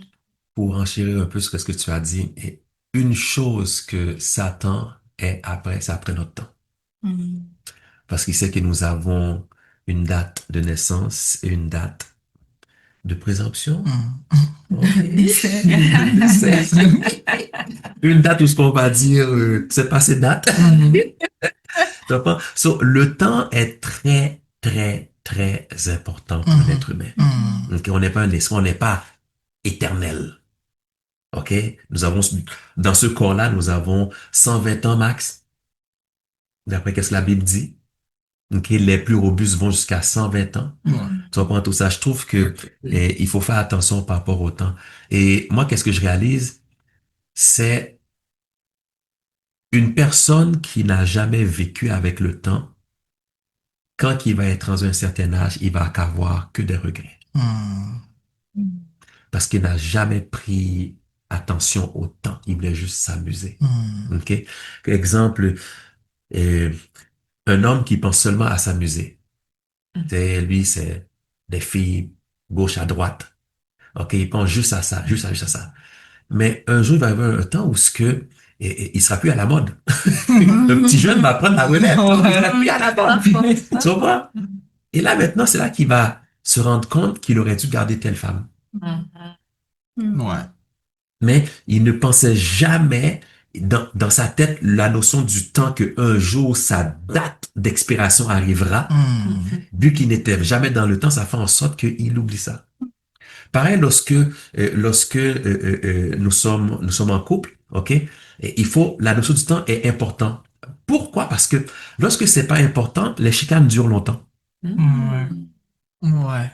Pour enchérir un peu sur ce que tu as dit, et une chose que Satan est après, c'est après notre temps. Mhm. Parce qu'il sait que nous avons une date de naissance et une date de présomption. Mhm. Ok. Décès. Décès. Une date où ce qu'on va dire, c'est pas cette date. Mhm. Tu comprends? So, le temps est très, très, très important pour Mhm. l'être humain. Mhm. Ok. On n'est pas un esprit, on n'est pas éternel. OK? Nous avons, dans ce corps-là, nous avons 120 ans max, d'après qu'est-ce que la Bible dit. OK? Les plus robustes vont jusqu'à 120 ans. Ouais. Tu comprends tout ça? Je trouve que il faut faire attention par rapport au temps. Et moi, qu'est-ce que je réalise? C'est une personne qui n'a jamais vécu avec le temps, quand il va être dans un certain âge, il va avoir que des regrets. Mhm. Parce qu'il n'a jamais pris attention au temps. Il voulait juste s'amuser. Mhm. OK? Exemple, euh, un homme qui pense seulement à s'amuser. C'est, lui, c'est des filles gauche à droite. OK, il pense juste à ça, juste à ça. Mais un jour, il va y avoir un temps où ce que, il sera plus à la mode. Le petit jeune va prendre la relève. Il sera plus à la mode. Tu vois? Et là, maintenant, c'est là qu'il va se rendre compte qu'il aurait dû garder telle femme. Ouais. Mais il ne pensait jamais dans sa tête la notion du temps que un jour sa date d'expiration arrivera. Mhm. Vu qu'il n'était jamais dans le temps, ça fait en sorte qu'il oublie ça. Pareil lorsque nous sommes en couple, ok? Et il faut la notion du temps est important. Pourquoi? Parce que lorsque c'est pas important, les chicanes durent longtemps. Ouais. Ouais.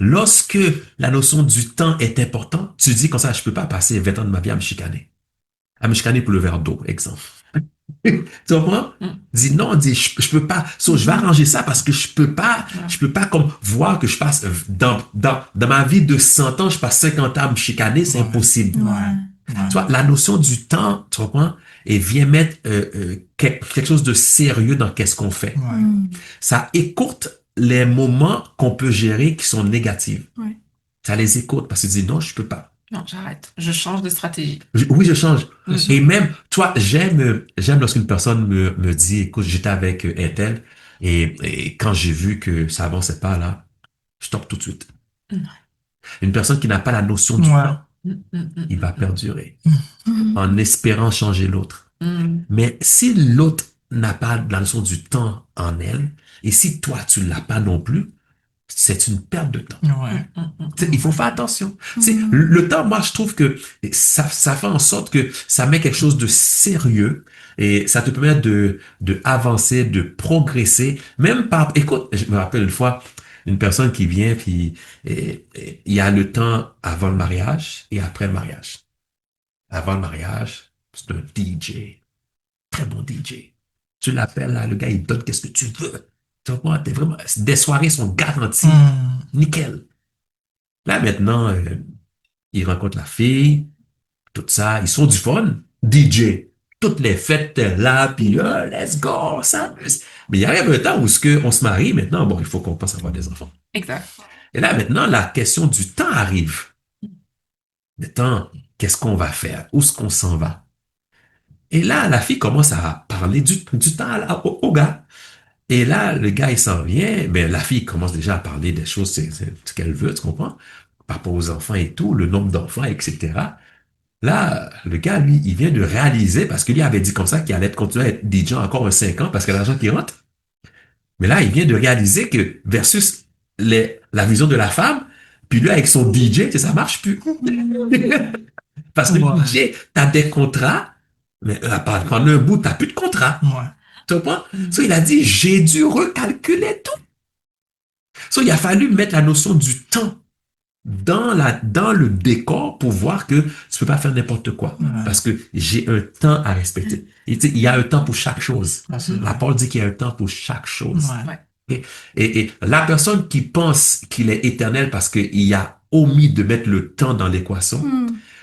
Lorsque la notion du temps est importante, tu dis comme ça, je peux pas passer 20 ans de ma vie à me chicaner pour le verre d'eau, exemple. Tu comprends? Dis non, dis je peux pas. So, je vais arranger ça parce que je peux pas comme voir que je passe dans ma vie de 100 ans, je passe 50 ans à me chicaner, c'est Ouais. impossible. Ouais. Ouais. Ouais. Tu vois, la notion du temps, tu comprends? Et vient mettre quelque chose de sérieux dans qu'est-ce qu'on fait. Ouais. Ça écourte les moments qu'on peut gérer qui sont négatifs. Ouais. Ça les écoute parce que tu dis non, je peux pas. Non, j'arrête. Je change de stratégie. Oui, je change. Mhm. Et même, toi, j'aime lorsqu'une personne me dit, écoute, j'étais avec un tel, et quand j'ai vu que ça avançait pas là, je stoppe tout de suite. Mhm. Une personne qui n'a pas la notion du Ouais. temps, Mhm. il va perdurer Mhm. en espérant changer l'autre. Mhm. Mais si l'autre n'a pas la notion du temps en elle, et si toi, tu l'as pas non plus, c'est une perte de temps. Ouais. Il faut faire attention. Mhm. Le temps, moi, je trouve que ça fait en sorte que ça met quelque chose de sérieux et ça te permet de avancer, de progresser. Même par, écoute, je me rappelle une fois, une personne qui vient, puis il y a le temps avant le mariage et après le mariage. Avant le mariage, c'est un DJ, très bon DJ. Tu l'appelles là, le gars, il te donne qu'est-ce que tu veux. Tu vois, t'es vraiment, des soirées sont garanties. Mhm. Nickel. Là, maintenant, il rencontre la fille, tout ça, ils sont du fun. DJ. Toutes les fêtes là, puis let's go, ça. Mais il arrive un temps où on se marie, maintenant, bon, il faut qu'on pense avoir des enfants. Exact. Et là, maintenant, la question du temps arrive. Maintenant, qu'est-ce qu'on va faire? Où est-ce qu'on s'en va? Et là, la fille commence à parler du temps au gars. Et là, le gars, il s'en vient, mais la fille commence déjà à parler des choses, c'est ce qu'elle veut, tu comprends? Par rapport aux enfants et tout, le nombre d'enfants, etc. Là, le gars, lui, il vient de réaliser, parce qu'il lui avait dit comme ça qu'il allait continuer à être DJ encore un 5 ans parce qu'il y a l'argent qui rentre. Mais là, il vient de réaliser que versus la vision de la femme, puis lui, avec son DJ, ça marche plus. Parce que le Ouais. DJ, t'as des contrats, mais pendant un bout, t'as plus de contrat. Ouais. Tu comprends? So, il a dit, j'ai dû recalculer tout. So, il a fallu mettre la notion du temps dans le décor pour voir que tu peux pas faire n'importe quoi. Ouais. Parce que j'ai un temps à respecter. Et, tu sais, il y a un temps pour chaque chose. Ah, c'est La vrai. parole dit qu'il y a un temps pour chaque chose. Ouais. Ouais. Et la personne qui pense qu'il est éternel parce qu'il a omis de mettre le temps dans l'équation,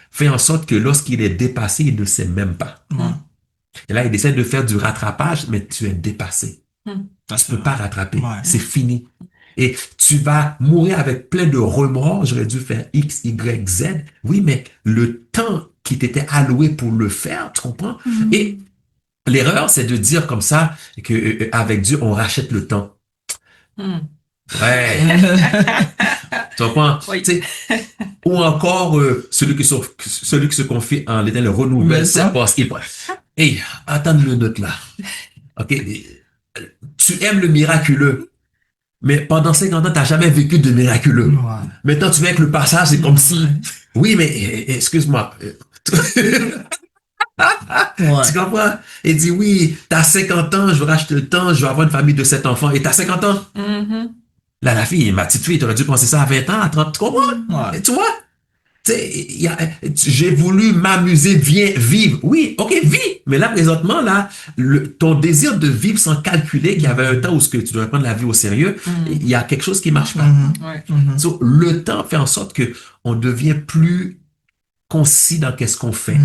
fait en sorte que lorsqu'il est dépassé, il ne sait même pas. Ouais. Et là, il essaie de faire du rattrapage, mais tu es dépassé. Ça, Tu c'est peux vrai. pas rattraper. Ouais. C'est fini. Et tu vas mourir avec plein de remords. J'aurais dû faire X, Y, Z. Oui, mais le temps qui t'était alloué pour le faire, tu comprends? Et l'erreur, c'est de dire comme ça que avec Dieu, on rachète le temps. Ouais, tu comprends? Oui. Tu sais, ou encore celui qui se confie en l'Éternel renouvelle Mais ses ça- forces. Hey, attends le note là. Ok, tu aimes le miraculeux. Mais pendant 50 ans, t'as jamais vécu de miraculeux. Ouais. Maintenant, tu viens avec le passage, c'est comme si, Ouais. oui, mais excuse-moi, Ouais. tu comprends? Il dit, oui, t'as 50 ans, je veux racheter le temps, je veux avoir une famille de 7 enfants, et t'as 50 ans. Là, la fille, ma petite fille, t'aurais dû penser ça à 20 ans, à 30, tu comprends? Ouais. Et tu vois? Tu sais, j'ai voulu m'amuser, vivre. Oui, ok, vis. Mais là, présentement, là, ton désir de vivre sans calculer qu'il y avait un temps où ce que tu dois prendre la vie au sérieux, il y a quelque chose qui marche pas. Ouais. So, le temps fait en sorte que on devient plus concis dans qu'est-ce qu'on fait.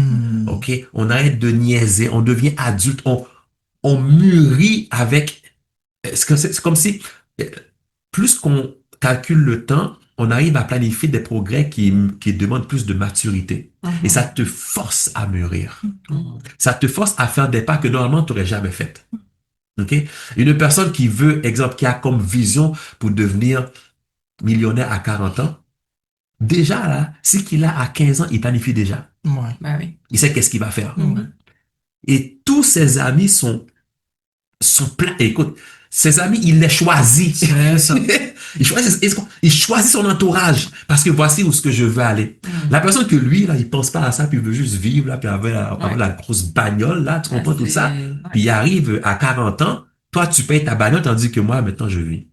Ok, on arrête de niaiser, on devient adulte, on mûrit avec. C'est comme si plus qu'on calcule le temps, on arrive à planifier des progrès qui demandent plus de maturité. Et ça te force à mûrir. Ça te force à faire des pas que normalement tu n'aurais jamais fait. Ok, une personne qui veut, exemple, qui a comme vision pour devenir millionnaire à 40 ans, déjà là, ce qu'il a à 15 ans, il planifie déjà. Ouais. Bah oui. Il sait qu'est-ce qu'il va faire. Ouais. Et tous ses amis sont pleins. Écoute, ses amis, il les choisit. C'est ça. il choisit son entourage parce que voici où ce que je veux aller. La personne que lui, là, il pense pas à ça, puis il veut juste vivre, là, puis avoir la grosse bagnole, là, tu comprends tout ça. Puis il arrive à 40 ans, toi, tu payes ta bagnole, tandis que moi, maintenant, je vis.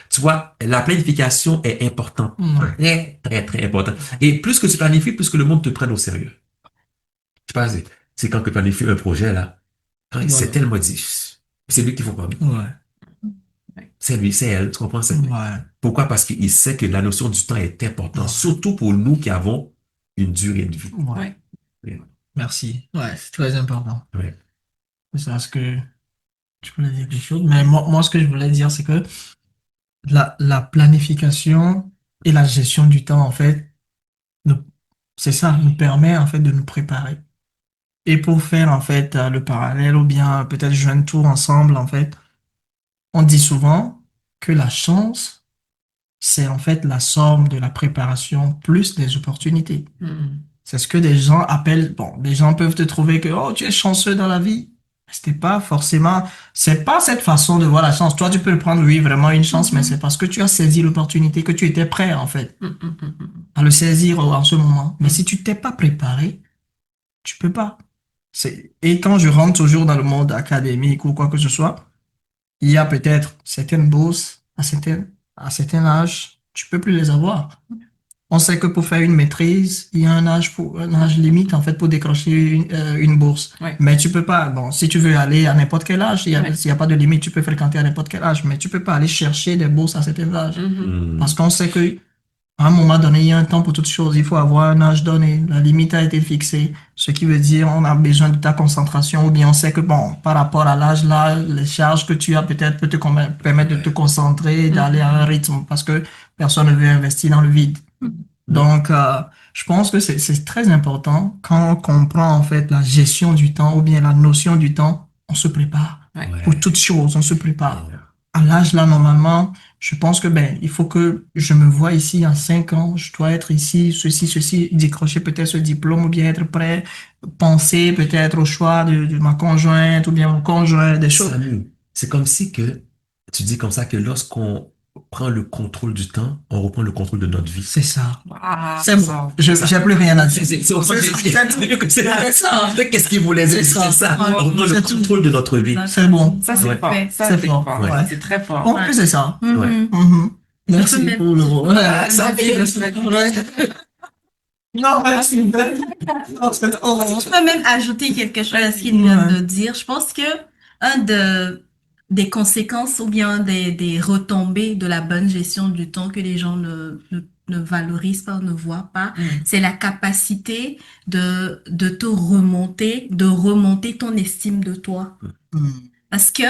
Tu vois, la planification est importante. Très, très, très importante. Et plus que tu planifies, plus que le monde te prenne au sérieux. Je sais pas, c'est quand tu planifies un projet, là, c'est tellement dit. C'est lui qu'il faut pas. Ouais. C'est lui, c'est elle, tu comprends? Ouais. Pourquoi? Parce qu'il sait que la notion du temps est importante, surtout pour nous qui avons une durée de vie. Ouais. Ouais. Merci. Ouais, c'est très important. Ouais. C'est parce que tu voulais dire quelque chose. Mais moi, ce que je voulais dire, c'est que la planification et la gestion du temps, en fait, c'est ça, nous permet, en fait, de nous préparer. Et pour faire, en fait, le parallèle ou bien peut-être joindre tout ensemble, en fait, on dit souvent que la chance, c'est en fait la somme de la préparation plus des opportunités. C'est ce que des gens appellent, bon, des gens peuvent te trouver que, oh, tu es chanceux dans la vie. C'était pas forcément, c'est pas cette façon de voir la chance. Toi, tu peux le prendre, oui, vraiment une chance, mais c'est parce que tu as saisi l'opportunité, que tu étais prêt, en fait, à le saisir en ce moment. Mais si tu t'es pas préparé, tu peux pas. Et quand je rentre toujours dans le monde académique ou quoi que ce soit, il y a peut-être certaines bourses à certain âge, tu peux plus les avoir. On sait que pour faire une maîtrise, il y a un âge limite en fait pour décrocher une bourse. Ouais. Mais tu peux pas. Bon, si tu veux aller à n'importe quel âge, s'il y a pas de limite, tu peux fréquenter à n'importe quel âge, mais tu peux pas aller chercher des bourses à certain âge. Parce qu'on sait que à un moment donné, il y a un temps pour toutes choses. Il faut avoir un âge donné. La limite a été fixée. Ce qui veut dire, on a besoin de ta concentration ou bien on sait que bon, par rapport à l'âge là, les charges que tu as peut-être peut te permettre de te concentrer, d'aller à un rythme parce que personne ne veut investir dans le vide. Donc, je pense que c'est très important quand on comprend en fait la gestion du temps ou bien la notion du temps, on se prépare. Ouais. Pour toute chose, on se prépare. À l'âge là, normalement, Je pense que ben, il faut que je me vois ici en 5 ans, je dois être ici, ceci, décrocher peut-être ce diplôme ou bien être prêt, penser peut-être au choix de ma conjointe ou bien mon conjoint, des choses. Salut, c'est comme si que tu dis comme ça que lorsqu'on prend le contrôle du temps, on reprend le contrôle de notre vie. C'est ça. Waouh, C'est bon. Je, C'est ça. j'ai plus rien à dire. C'est pour ça que c'est ça. En fait, qu'est-ce qu'il voulait dire? C'est ça. C'est ça. Ouais. On reprend le C'est tout. contrôle de notre vie. C'est bon. ça c'est Ouais. fort, Ouais. ça C'est c'est fort. fort, Ouais. c'est très fort. En plus, c'est ça. Ouais. Mhm. Mhm. Je peux Merci même- pour le mot. Ouais. Ah, ça vient. Ouais. Non, merci. Non, c'est trop. Je peux même ajouter quelque chose à ce qu'il vient de dire. Je pense que un des conséquences ou bien des retombées de la bonne gestion du temps que les gens ne valorisent pas, ne voient pas, Mm. c'est la capacité de te remonter, de remonter ton estime de toi. Mhm. Parce que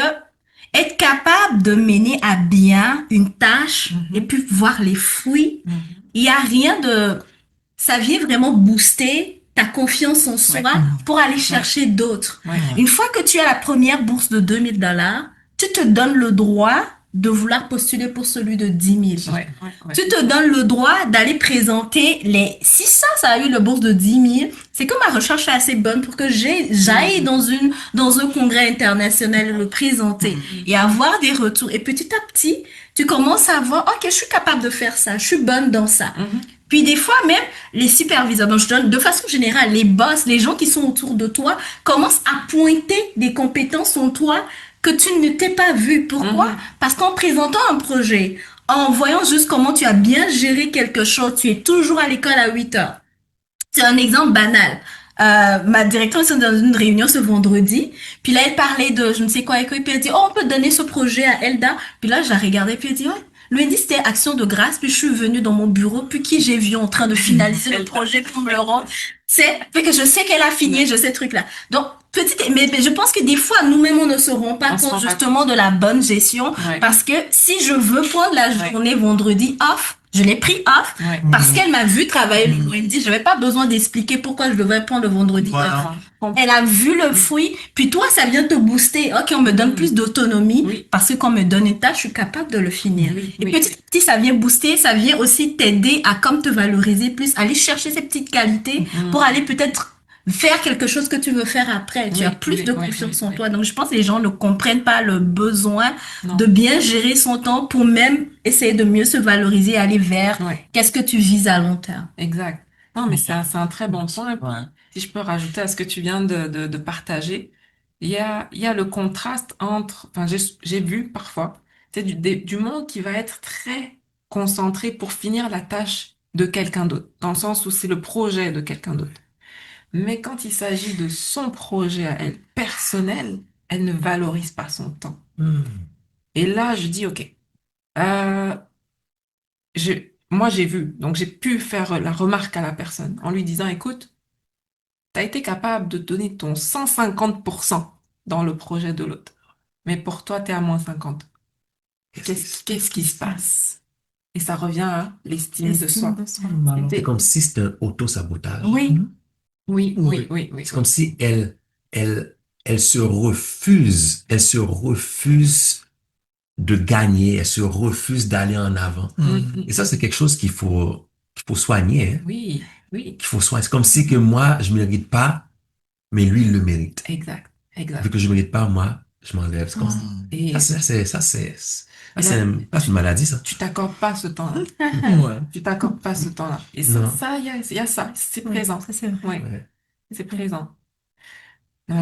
être capable de mener à bien une tâche Mhm. et puis voir les fruits, Mhm. il y a rien de, ça vient vraiment booster ta confiance en soi Ouais. pour aller chercher d'autres. Ouais. Une fois que tu as la première bourse de 2000 $, tu te donnes le droit de vouloir postuler pour celui de 10 000. Ouais, ouais, ouais. Tu te donnes le droit d'aller présenter les... Si ça a eu le bourse de 10 000, c'est que ma recherche est assez bonne pour que j'aille dans un congrès international et le présenter et avoir des retours. Et petit à petit, tu commences à voir, ok, je suis capable de faire ça, je suis bonne dans ça. Mhm. Puis des fois même, les superviseurs, donc je donne de façon générale, les boss, les gens qui sont autour de toi, commencent à pointer des compétences en toi que tu ne t'es pas vu. Pourquoi? Mhm. Parce qu'en présentant un projet, en voyant juste comment tu as bien géré quelque chose, tu es toujours à l'école à 8 heures. C'est un exemple banal. Ma directrice est dans une réunion ce vendredi, puis là elle parlait de je ne sais quoi, et puis elle dit oh on peut donner ce projet à Elda, puis là je la regardais puis elle dit ouais. Lundi c'était action de grâce, puis je suis venue dans mon bureau, puis qui j'ai vu en train de finaliser le projet pour me le rendre, c'est fait que je sais qu'elle a fini, je sais ce truc là. Donc mais je pense que des fois nous-mêmes on ne se rend pas On se compte rend pas justement de la bonne gestion, Ouais. parce que si je veux prendre la Ouais. journée vendredi off, je l'ai pris off Ouais. parce qu'elle m'a vu travailler le lundi. Je n'avais pas besoin d'expliquer pourquoi je devais prendre le vendredi Voilà. off. Elle a vu le fruit, puis toi, ça vient te booster. Ok, on me donne plus d'autonomie Oui. parce que quand on me donne une tâche, je suis capable de le finir. Oui, Et oui. petit à petit, ça vient booster, ça vient aussi t'aider à comme te valoriser plus, aller chercher ces petites qualités Mhm. pour aller peut-être faire quelque chose que tu veux faire après. Tu Oui, as plus oui, de oui, confiance oui, en oui. toi. Donc, je pense que les gens ne comprennent pas le besoin Non. de bien gérer son temps pour même essayer de mieux se valoriser et aller vers Ouais, qu'est-ce que tu vises à long terme. exact. Non, mais c'est un très bon point. Et puis, Ouais. si je peux rajouter à ce que tu viens de partager, il y a le contraste entre, enfin, j'ai vu parfois, c'est du monde qui va être très concentré pour finir la tâche de quelqu'un d'autre, dans le sens où c'est le projet de quelqu'un d'autre. Mais quand il s'agit de son projet à elle, personnel, elle ne valorise pas son temps. Hmm. Et là, je dis, OK, euh, moi j'ai vu, donc j'ai pu faire la remarque à la personne en lui disant, écoute, tu as été capable de donner ton 150% dans le projet de l'autre. Mais pour toi, tu es à moins 50. Qu'est-ce qui se passe? Et ça revient à l'estime de soi. Voilà. C'est comme si c'était un auto-sabotage. Oui, oui, Oui. oui, oui, oui. C'est comme si elle elle se refuse de gagner, elle se refuse d'aller en avant. Mhm. Et ça, c'est quelque chose qu'il faut soigner, hein, Oui, oui, qu'il faut soigner. C'est comme si que moi, je mérite pas, mais lui, il le mérite. exact, Vu exact. que je mérite pas, moi, je m'enlève. C'est comme ça. Mhm. Et C'est une maladie, ça. tu t'accordes pas ce temps-là. Ouais. Tu t'accordes pas ce temps-là. Et Non. ça, il y a ça, c'est présent. Ça, c'est vrai. Ouais, Ouais. c'est présent. Donc,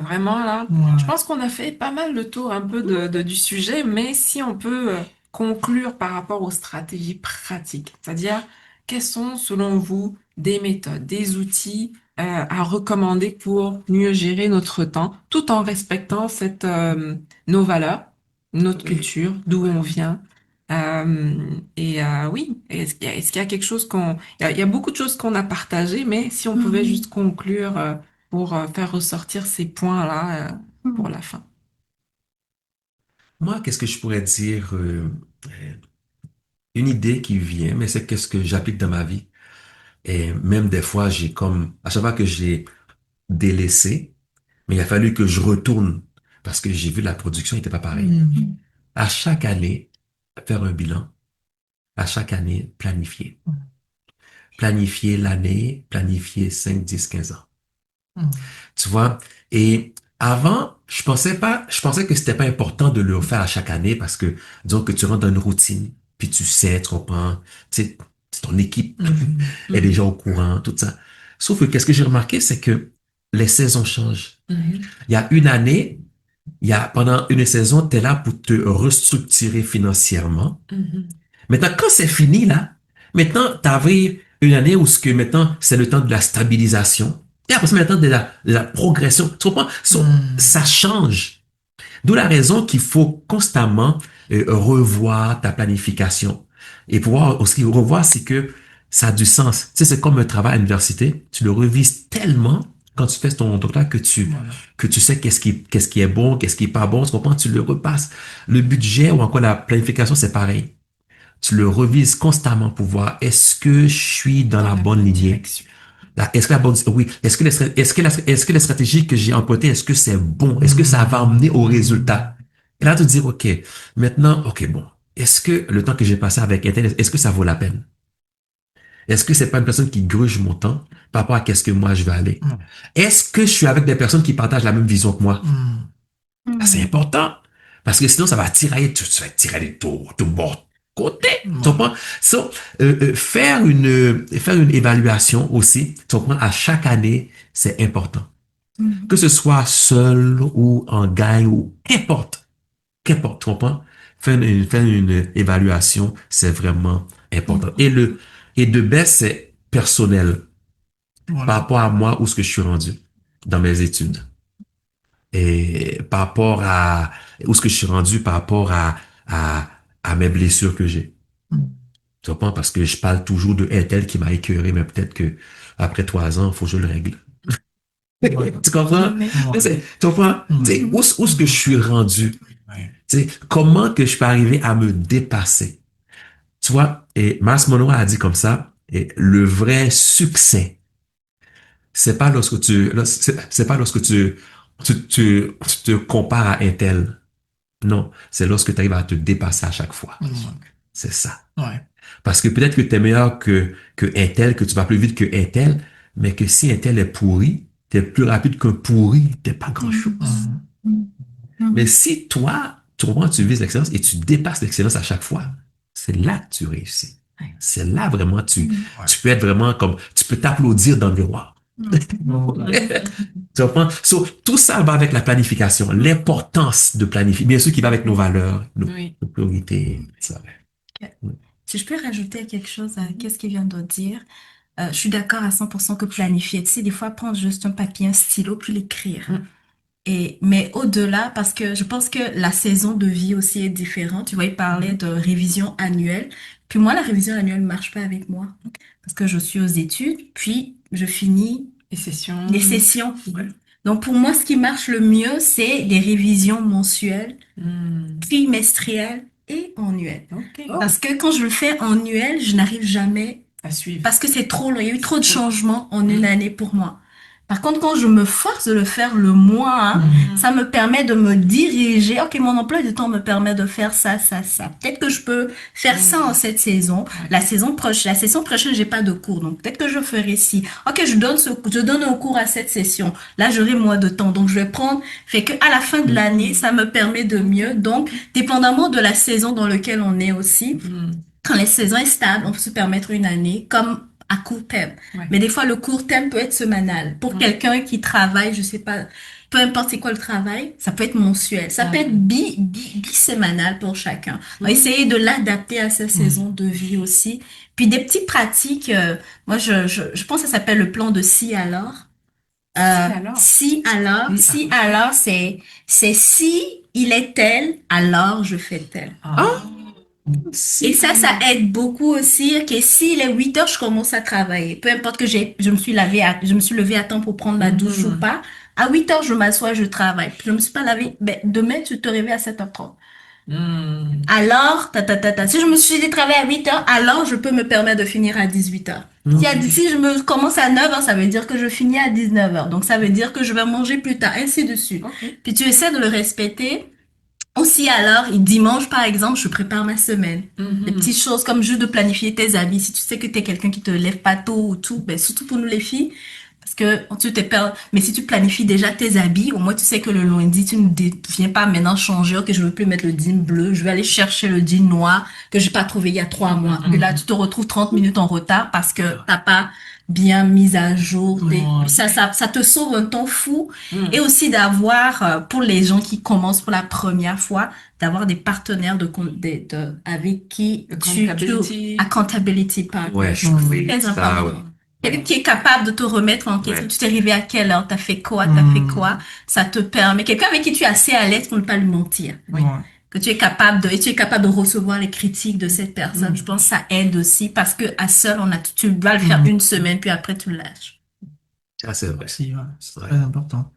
vraiment, là, Ouais. je pense qu'on a fait pas mal le tour un peu du sujet, mais si on peut conclure par rapport aux stratégies pratiques, c'est-à-dire, quelles sont, selon vous, des méthodes, des outils à recommander pour mieux gérer notre temps, tout en respectant nos valeurs, notre culture, d'où on vient. Oui, est-ce qu'il y a quelque chose il y a beaucoup de choses qu'on a partagées, mais si on pouvait juste conclure pour faire ressortir ces points-là pour la fin. Moi, qu'est-ce que je pourrais dire? Une idée qui vient, mais c'est qu'est-ce que j'applique dans ma vie. Et même des fois, à chaque fois que j'ai délaissé, mais il a fallu que je retourne parce que j'ai vu la production n'était pas pareille. Mhm. À chaque année, faire un bilan à chaque année, planifier. Planifier l'année, planifier 5, 10, 15 ans. Mm. Tu vois? Et avant, je pensais que c'était pas important de le faire à chaque année parce que, disons que tu rentres dans une routine, puis tu sais, tu comprends, tu sais, ton équipe est déjà au courant, tout ça. Sauf que qu'est-ce que j'ai remarqué, c'est que les saisons changent. Il y a une année, pendant une saison, tu es là pour te restructurer financièrement. Maintenant, quand c'est fini, là, maintenant, tu arrives une année où ce que maintenant, c'est le temps de la stabilisation. Et après, c'est maintenant de la progression. Tu comprends? Ça change. D'où la raison qu'il faut constamment revoir ta planification. Et pouvoir aussi revoir, c'est que ça a du sens. Tu sais, c'est comme un travail à l'université. Tu le revises tellement quand tu fais ton doctorat que tu sais qu'est-ce qui est bon, qu'est-ce qui est pas bon. Tu comprends? Tu le repasses. Le budget ou encore la planification, c'est pareil. Tu le revises constamment pour voir est-ce que je suis dans la bonne lignée? Est-ce que la bonne, oui, est-ce que les stratégies que j'ai empruntées, est-ce que c'est bon? Est-ce que ça va amener au résultat? Et là, tu te dis, OK, maintenant, OK, bon, est-ce que le temps que j'ai passé avec Intel, est-ce que ça vaut la peine? Est-ce que c'est pas une personne qui gruge mon temps par rapport à qu'est-ce que moi je vais aller? Est-ce que je suis avec des personnes qui partagent la même vision que moi? Ah, c'est important. Parce que sinon, ça va tirailler, tu vas tirer tout bon côté. Tu comprends? So, faire une évaluation aussi, tu comprends, à chaque année, c'est important. Que ce soit seul ou en gang ou qu'importe, tu comprends? Faire une évaluation, c'est vraiment important. Et de baisse, c'est personnel par rapport à moi, où ce que je suis rendu dans mes études et par rapport à où ce que je suis rendu par rapport à mes blessures que j'ai. Tu comprends? Parce que je parle toujours de un tel qui m'a écœuré, mais peut-être que après 3 ans, il faut que je le règle. Tu comprends? Tu comprends? Où est-ce que je suis rendu? Tu sais, comment que je peux arriver à me dépasser? Tu vois? Et Mars Monroe a dit comme ça, et le vrai succès, c'est pas lorsque tu te compares à un tel. Non, c'est lorsque tu arrives à te dépasser à chaque fois. C'est ça. Ouais. Parce que peut-être que tu es meilleur que un tel, que tu vas plus vite que un tel, mais que si un tel est pourri, tu es plus rapide qu'un pourri, t'es pas grand-chose. Mais si toi, tu vises l'excellence et tu dépasses l'excellence à chaque fois, c'est là que tu réussis. C'est là vraiment, tu peux être vraiment comme, tu peux t'applaudir dans le miroir. Tu comprends? So, tout ça va avec la planification, l'importance de planifier, bien sûr qui va avec nos valeurs, nos priorités. Ça. Si je peux rajouter quelque chose à ce qu'il vient de dire, je suis d'accord à 100% que planifier, tu sais, des fois prendre juste un papier, un stylo, puis l'écrire. Mais au-delà, parce que je pense que la saison de vie aussi est différente. Tu vois, il parlait de révision annuelle. Puis moi, la révision annuelle ne marche pas avec moi. Parce que je suis aux études, puis je finis les sessions. Donc pour moi, ce qui marche le mieux, c'est des révisions mensuelles, trimestrielles et annuelles. Parce que quand je le fais annuel, je n'arrive jamais À suivre. parce que c'est trop long. Il y a eu trop de changements en une année pour moi. Par contre, quand je me force de le faire le mois, ça me permet de me diriger. Ok, mon emploi du temps me permet de faire ça, ça, ça. Peut-être que je peux faire ça en cette saison. La saison prochaine, j'ai pas de cours. Donc, peut-être que je ferai ci. Ok, je donne un cours à cette session. Là, j'aurai moins de temps. Donc, je vais prendre. Fait que à la fin de l'année, ça me permet de mieux. Donc, dépendamment de la saison dans laquelle on est aussi, quand la saison est stable, on peut se permettre une année comme à court terme. Mais des fois, le court terme peut être semanal. Pour quelqu'un qui travaille, je sais pas, peu importe c'est quoi le travail, ça peut être mensuel. Ça peut être bisémanal pour chacun. On va essayer de l'adapter à sa saison de vie aussi. Puis des petites pratiques, moi, je pense que ça s'appelle le plan de si alors. Si alors, c'est si il est tel, alors je fais tel. Et ça aide beaucoup aussi, que s'il est 8 heures, je commence à travailler. Peu importe que je me suis levée à temps pour prendre ma douche ou pas. À 8 heures, je m'assois, je travaille. Puis je me suis pas lavée. Ben, demain, tu te réveilles à 7h30. Alors, si je me suis dit travailler à 8 heures, alors je peux me permettre de finir à 18 heures. Si je me commence à 9 heures, ça veut dire que je finis à 19 heures. Donc, ça veut dire que je vais manger plus tard, ainsi de suite. Puis tu essaies de le respecter Aussi, alors, dimanche, par exemple, je prépare ma semaine. Des Mhm. petites choses comme juste de planifier tes habits. Si tu sais que tu es quelqu'un qui te lève pas tôt ou tout, ben, surtout pour nous les filles, parce que tu t'es perdu. Mais si tu planifies déjà tes habits, au moins tu sais que le lundi, tu ne viens pas maintenant changer, que je veux plus mettre le jean bleu, je vais aller chercher le jean noir que j'ai pas trouvé il y a 3 mois. Et là, tu te retrouves 30 minutes en retard parce que t'as pas bien mis à jour Ouais. ça te sauve un temps fou. Et Mhm. aussi d'avoir, pour les gens qui commencent pour la première fois, d'avoir des partenaires avec qui Accountability. accountability partner. Ouais, Je trouve que c'est oui, très ça, important. oui. Quelqu'un qui est capable de te remettre en question. Ouais. Tu t'es arrivé à quelle heure? T'as fait quoi? T'as fait quoi? Ça te permet. Quelqu'un avec qui tu es assez à l'aise pour ne pas lui mentir. Oui. Ouais. Que tu es capable de recevoir les critiques de cette personne. Je pense que ça aide aussi parce que à seul, tu dois le faire une semaine, puis après tu le lâches. Ah, c'est vrai. Si, ouais, c'est Ouais. très important.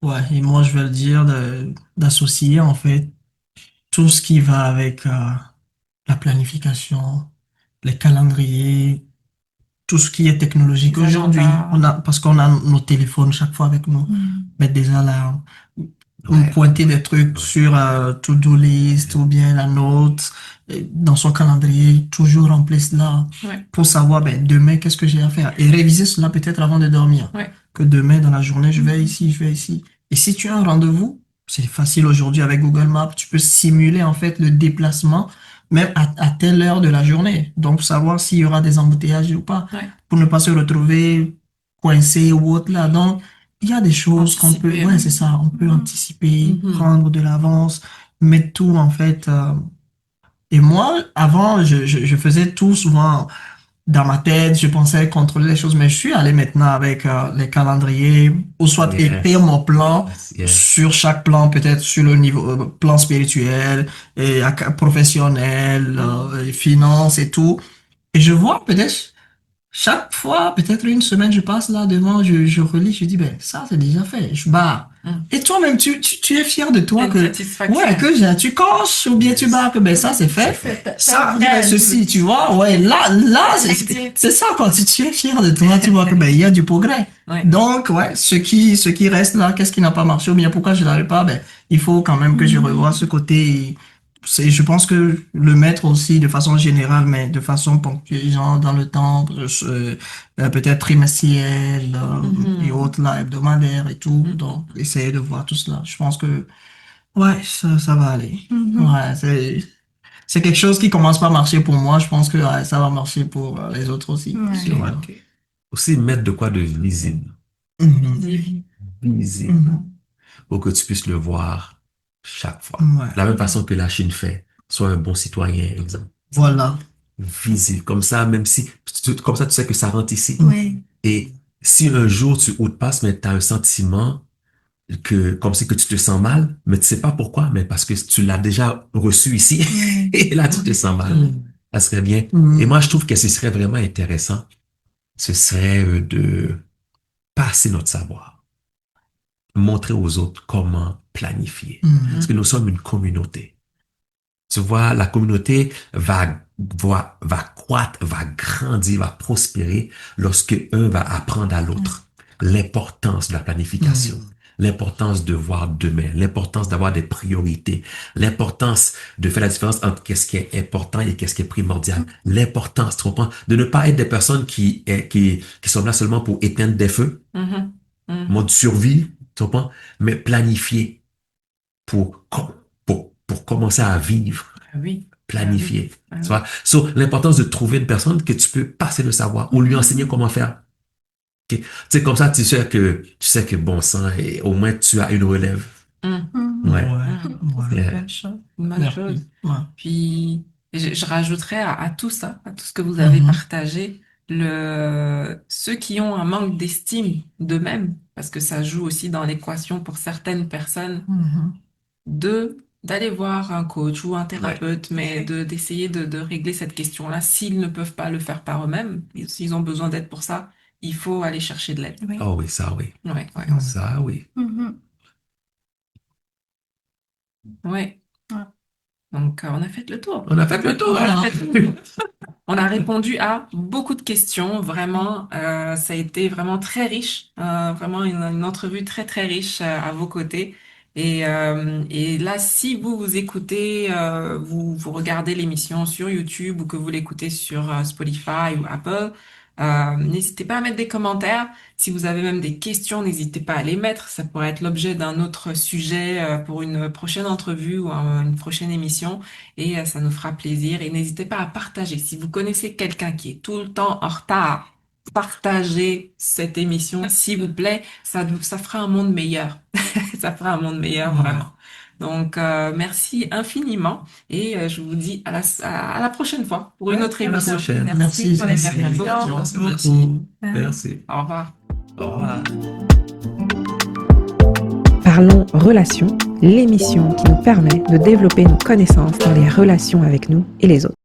Ouais, et moi, je vais le dire d'associer, en fait, tout ce qui va avec la planification, les calendriers, tout ce qui est technologique. Les Aujourd'hui, agendas. parce qu'on a nos téléphones chaque fois avec nous, mettre des alarmes, ou Ouais. pointer des trucs Ouais. sur to-do list ou bien la note, dans son calendrier, toujours remplir cela Ouais. pour savoir, ben, demain, qu'est-ce que j'ai à faire. Et réviser cela peut-être avant de dormir. Ouais. Que demain, dans la journée, je vais ici, je vais ici. Et si tu as un rendez-vous, c'est facile aujourd'hui avec Google Maps, tu peux simuler en fait le déplacement même à telle heure de la journée. Donc, savoir s'il y aura des embouteillages ou pas, Ouais. pour ne pas se retrouver coincé ou autre là. Donc, il y a des choses qu'on peut, Anticiper. ouais, c'est ça, on peut anticiper, Mhm. prendre de l'avance, mettre tout en fait. Et moi, avant, je faisais tout souvent dans ma tête, je pensais contrôler les choses, mais je suis allé maintenant avec les calendriers, ou soit écrire Yes. mon plan Yes. Yes. sur chaque plan, peut-être sur le niveau plan spirituel, et professionnel, Mhm. et finance et tout. Et je vois peut-être chaque fois, peut-être une semaine, je passe là devant, je relis, je dis, ben, ça, c'est déjà fait. Je barre. Mhm. Et toi-même, tu es fier de C'est toi une ouais, satisfaction. tu coches ou bien tu Yes. barres que, ben, ça, c'est C'est fait. fait. Ça, ben, ceci, tu vois, ouais, là, Effectif. c'est ça, quand tu es fier de toi, tu vois que, ben, il y a du progrès. Ouais. Donc, ouais, ce qui reste là, qu'est-ce qui n'a pas marché ou bien pourquoi je n'arrive pas, ben, il faut quand même que je revoie ce côté. Je pense que le mettre aussi de façon générale, mais de façon ponctuelle, genre dans le temps, peut-être trimestriel, et Mhm. autres, là, hebdomadaire et tout. Donc, Mhm. essayer de voir tout cela. Je pense que, ouais, ça va aller. Ouais, c'est quelque chose qui commence par marcher pour moi. Je pense que ouais, ça va marcher pour les autres aussi. Ok, Sur, ok. Aussi mettre de quoi de visible. mhm, Visible. mhm, Pour que tu puisses le voir chaque fois. ouais. De la même façon que la Chine fait. Sois un bon citoyen, exemple. Voilà. Visible. Comme ça, même si, comme ça, tu sais que ça rentre ici. Oui. Et si un jour tu outpasses, mais tu as un sentiment comme si que tu te sens mal, mais tu sais pas pourquoi, mais parce que tu l'as déjà reçu ici. Et là, tu te sens mal. Mhm. Ça serait bien. Et Mhm. moi, je trouve que ce serait vraiment intéressant. Ce serait de passer notre savoir, montrer aux autres comment planifier. Parce que Mhm. nous sommes une communauté. Tu vois, la communauté va croître, va grandir, va prospérer lorsque un va apprendre à l'autre l'importance de la planification, Mhm. l'importance de voir demain, l'importance d'avoir des priorités, l'importance de faire la différence entre qu'est-ce qui est important et qu'est-ce qui est primordial, l'importance, tu comprends, de ne pas être des personnes qui sont là seulement pour éteindre des feux, Mhm. mode Mhm. survie, tu comprends, mais planifier pour commencer à vivre, Ah oui. Ah oui. planifier. Ah Tu oui. vois? So, l'importance de trouver une personne que tu peux passer le savoir ou lui enseigner comment faire. Ok? Tu sais, comme ça, tu sais que bon sang, et au moins tu as une relève. Mhm. Ouais. Ouais, Mhm. ouais. C'est une Yeah. bonne chose. Une bonne chose. Merci. Ouais. Puis, je rajouterais à tout ça, à tout ce que vous avez Mhm. partagé, ceux qui ont un manque d'estime d'eux-mêmes, parce que ça joue aussi dans l'équation pour certaines personnes, Mhm. d'aller voir un coach ou un Ouais. thérapeute, mais d'essayer de régler cette question-là. S'ils ne peuvent pas le faire par eux-mêmes, et s'ils ont besoin d'aide pour ça, il faut aller chercher de l'aide. Oui. Oh oui, ça oui. Ouais, ouais, ouais. Mhm. Ça oui. Mhm. Ouais. Ouais. Donc, on a fait le tour. On a fait le tour, On a hein? fait le tour. On a répondu à beaucoup de questions, vraiment. Ça a été vraiment très riche, vraiment une entrevue très très riche à vos côtés. Et là, si vous écoutez, vous regardez l'émission sur YouTube ou que vous l'écoutez sur Spotify ou Apple, n'hésitez pas à mettre des commentaires. Si vous avez même des questions, n'hésitez pas à les mettre. Ça pourrait être l'objet d'un autre sujet pour une prochaine entrevue ou une prochaine émission. Et ça nous fera plaisir. Et n'hésitez pas à partager. Si vous connaissez quelqu'un qui est tout le temps en retard, partagez cette émission, s'il vous plaît. Ça fera un monde meilleur. Ça fera un monde meilleur, vraiment. Donc, merci infiniment et je vous dis à la prochaine fois pour une autre À la émission. prochaine. Merci, pour les merci. invitation. Merci Merci. beaucoup. Merci. Au revoir. Au revoir. Parlons Relations, l'émission qui nous permet de développer nos connaissances dans les relations avec nous et les autres.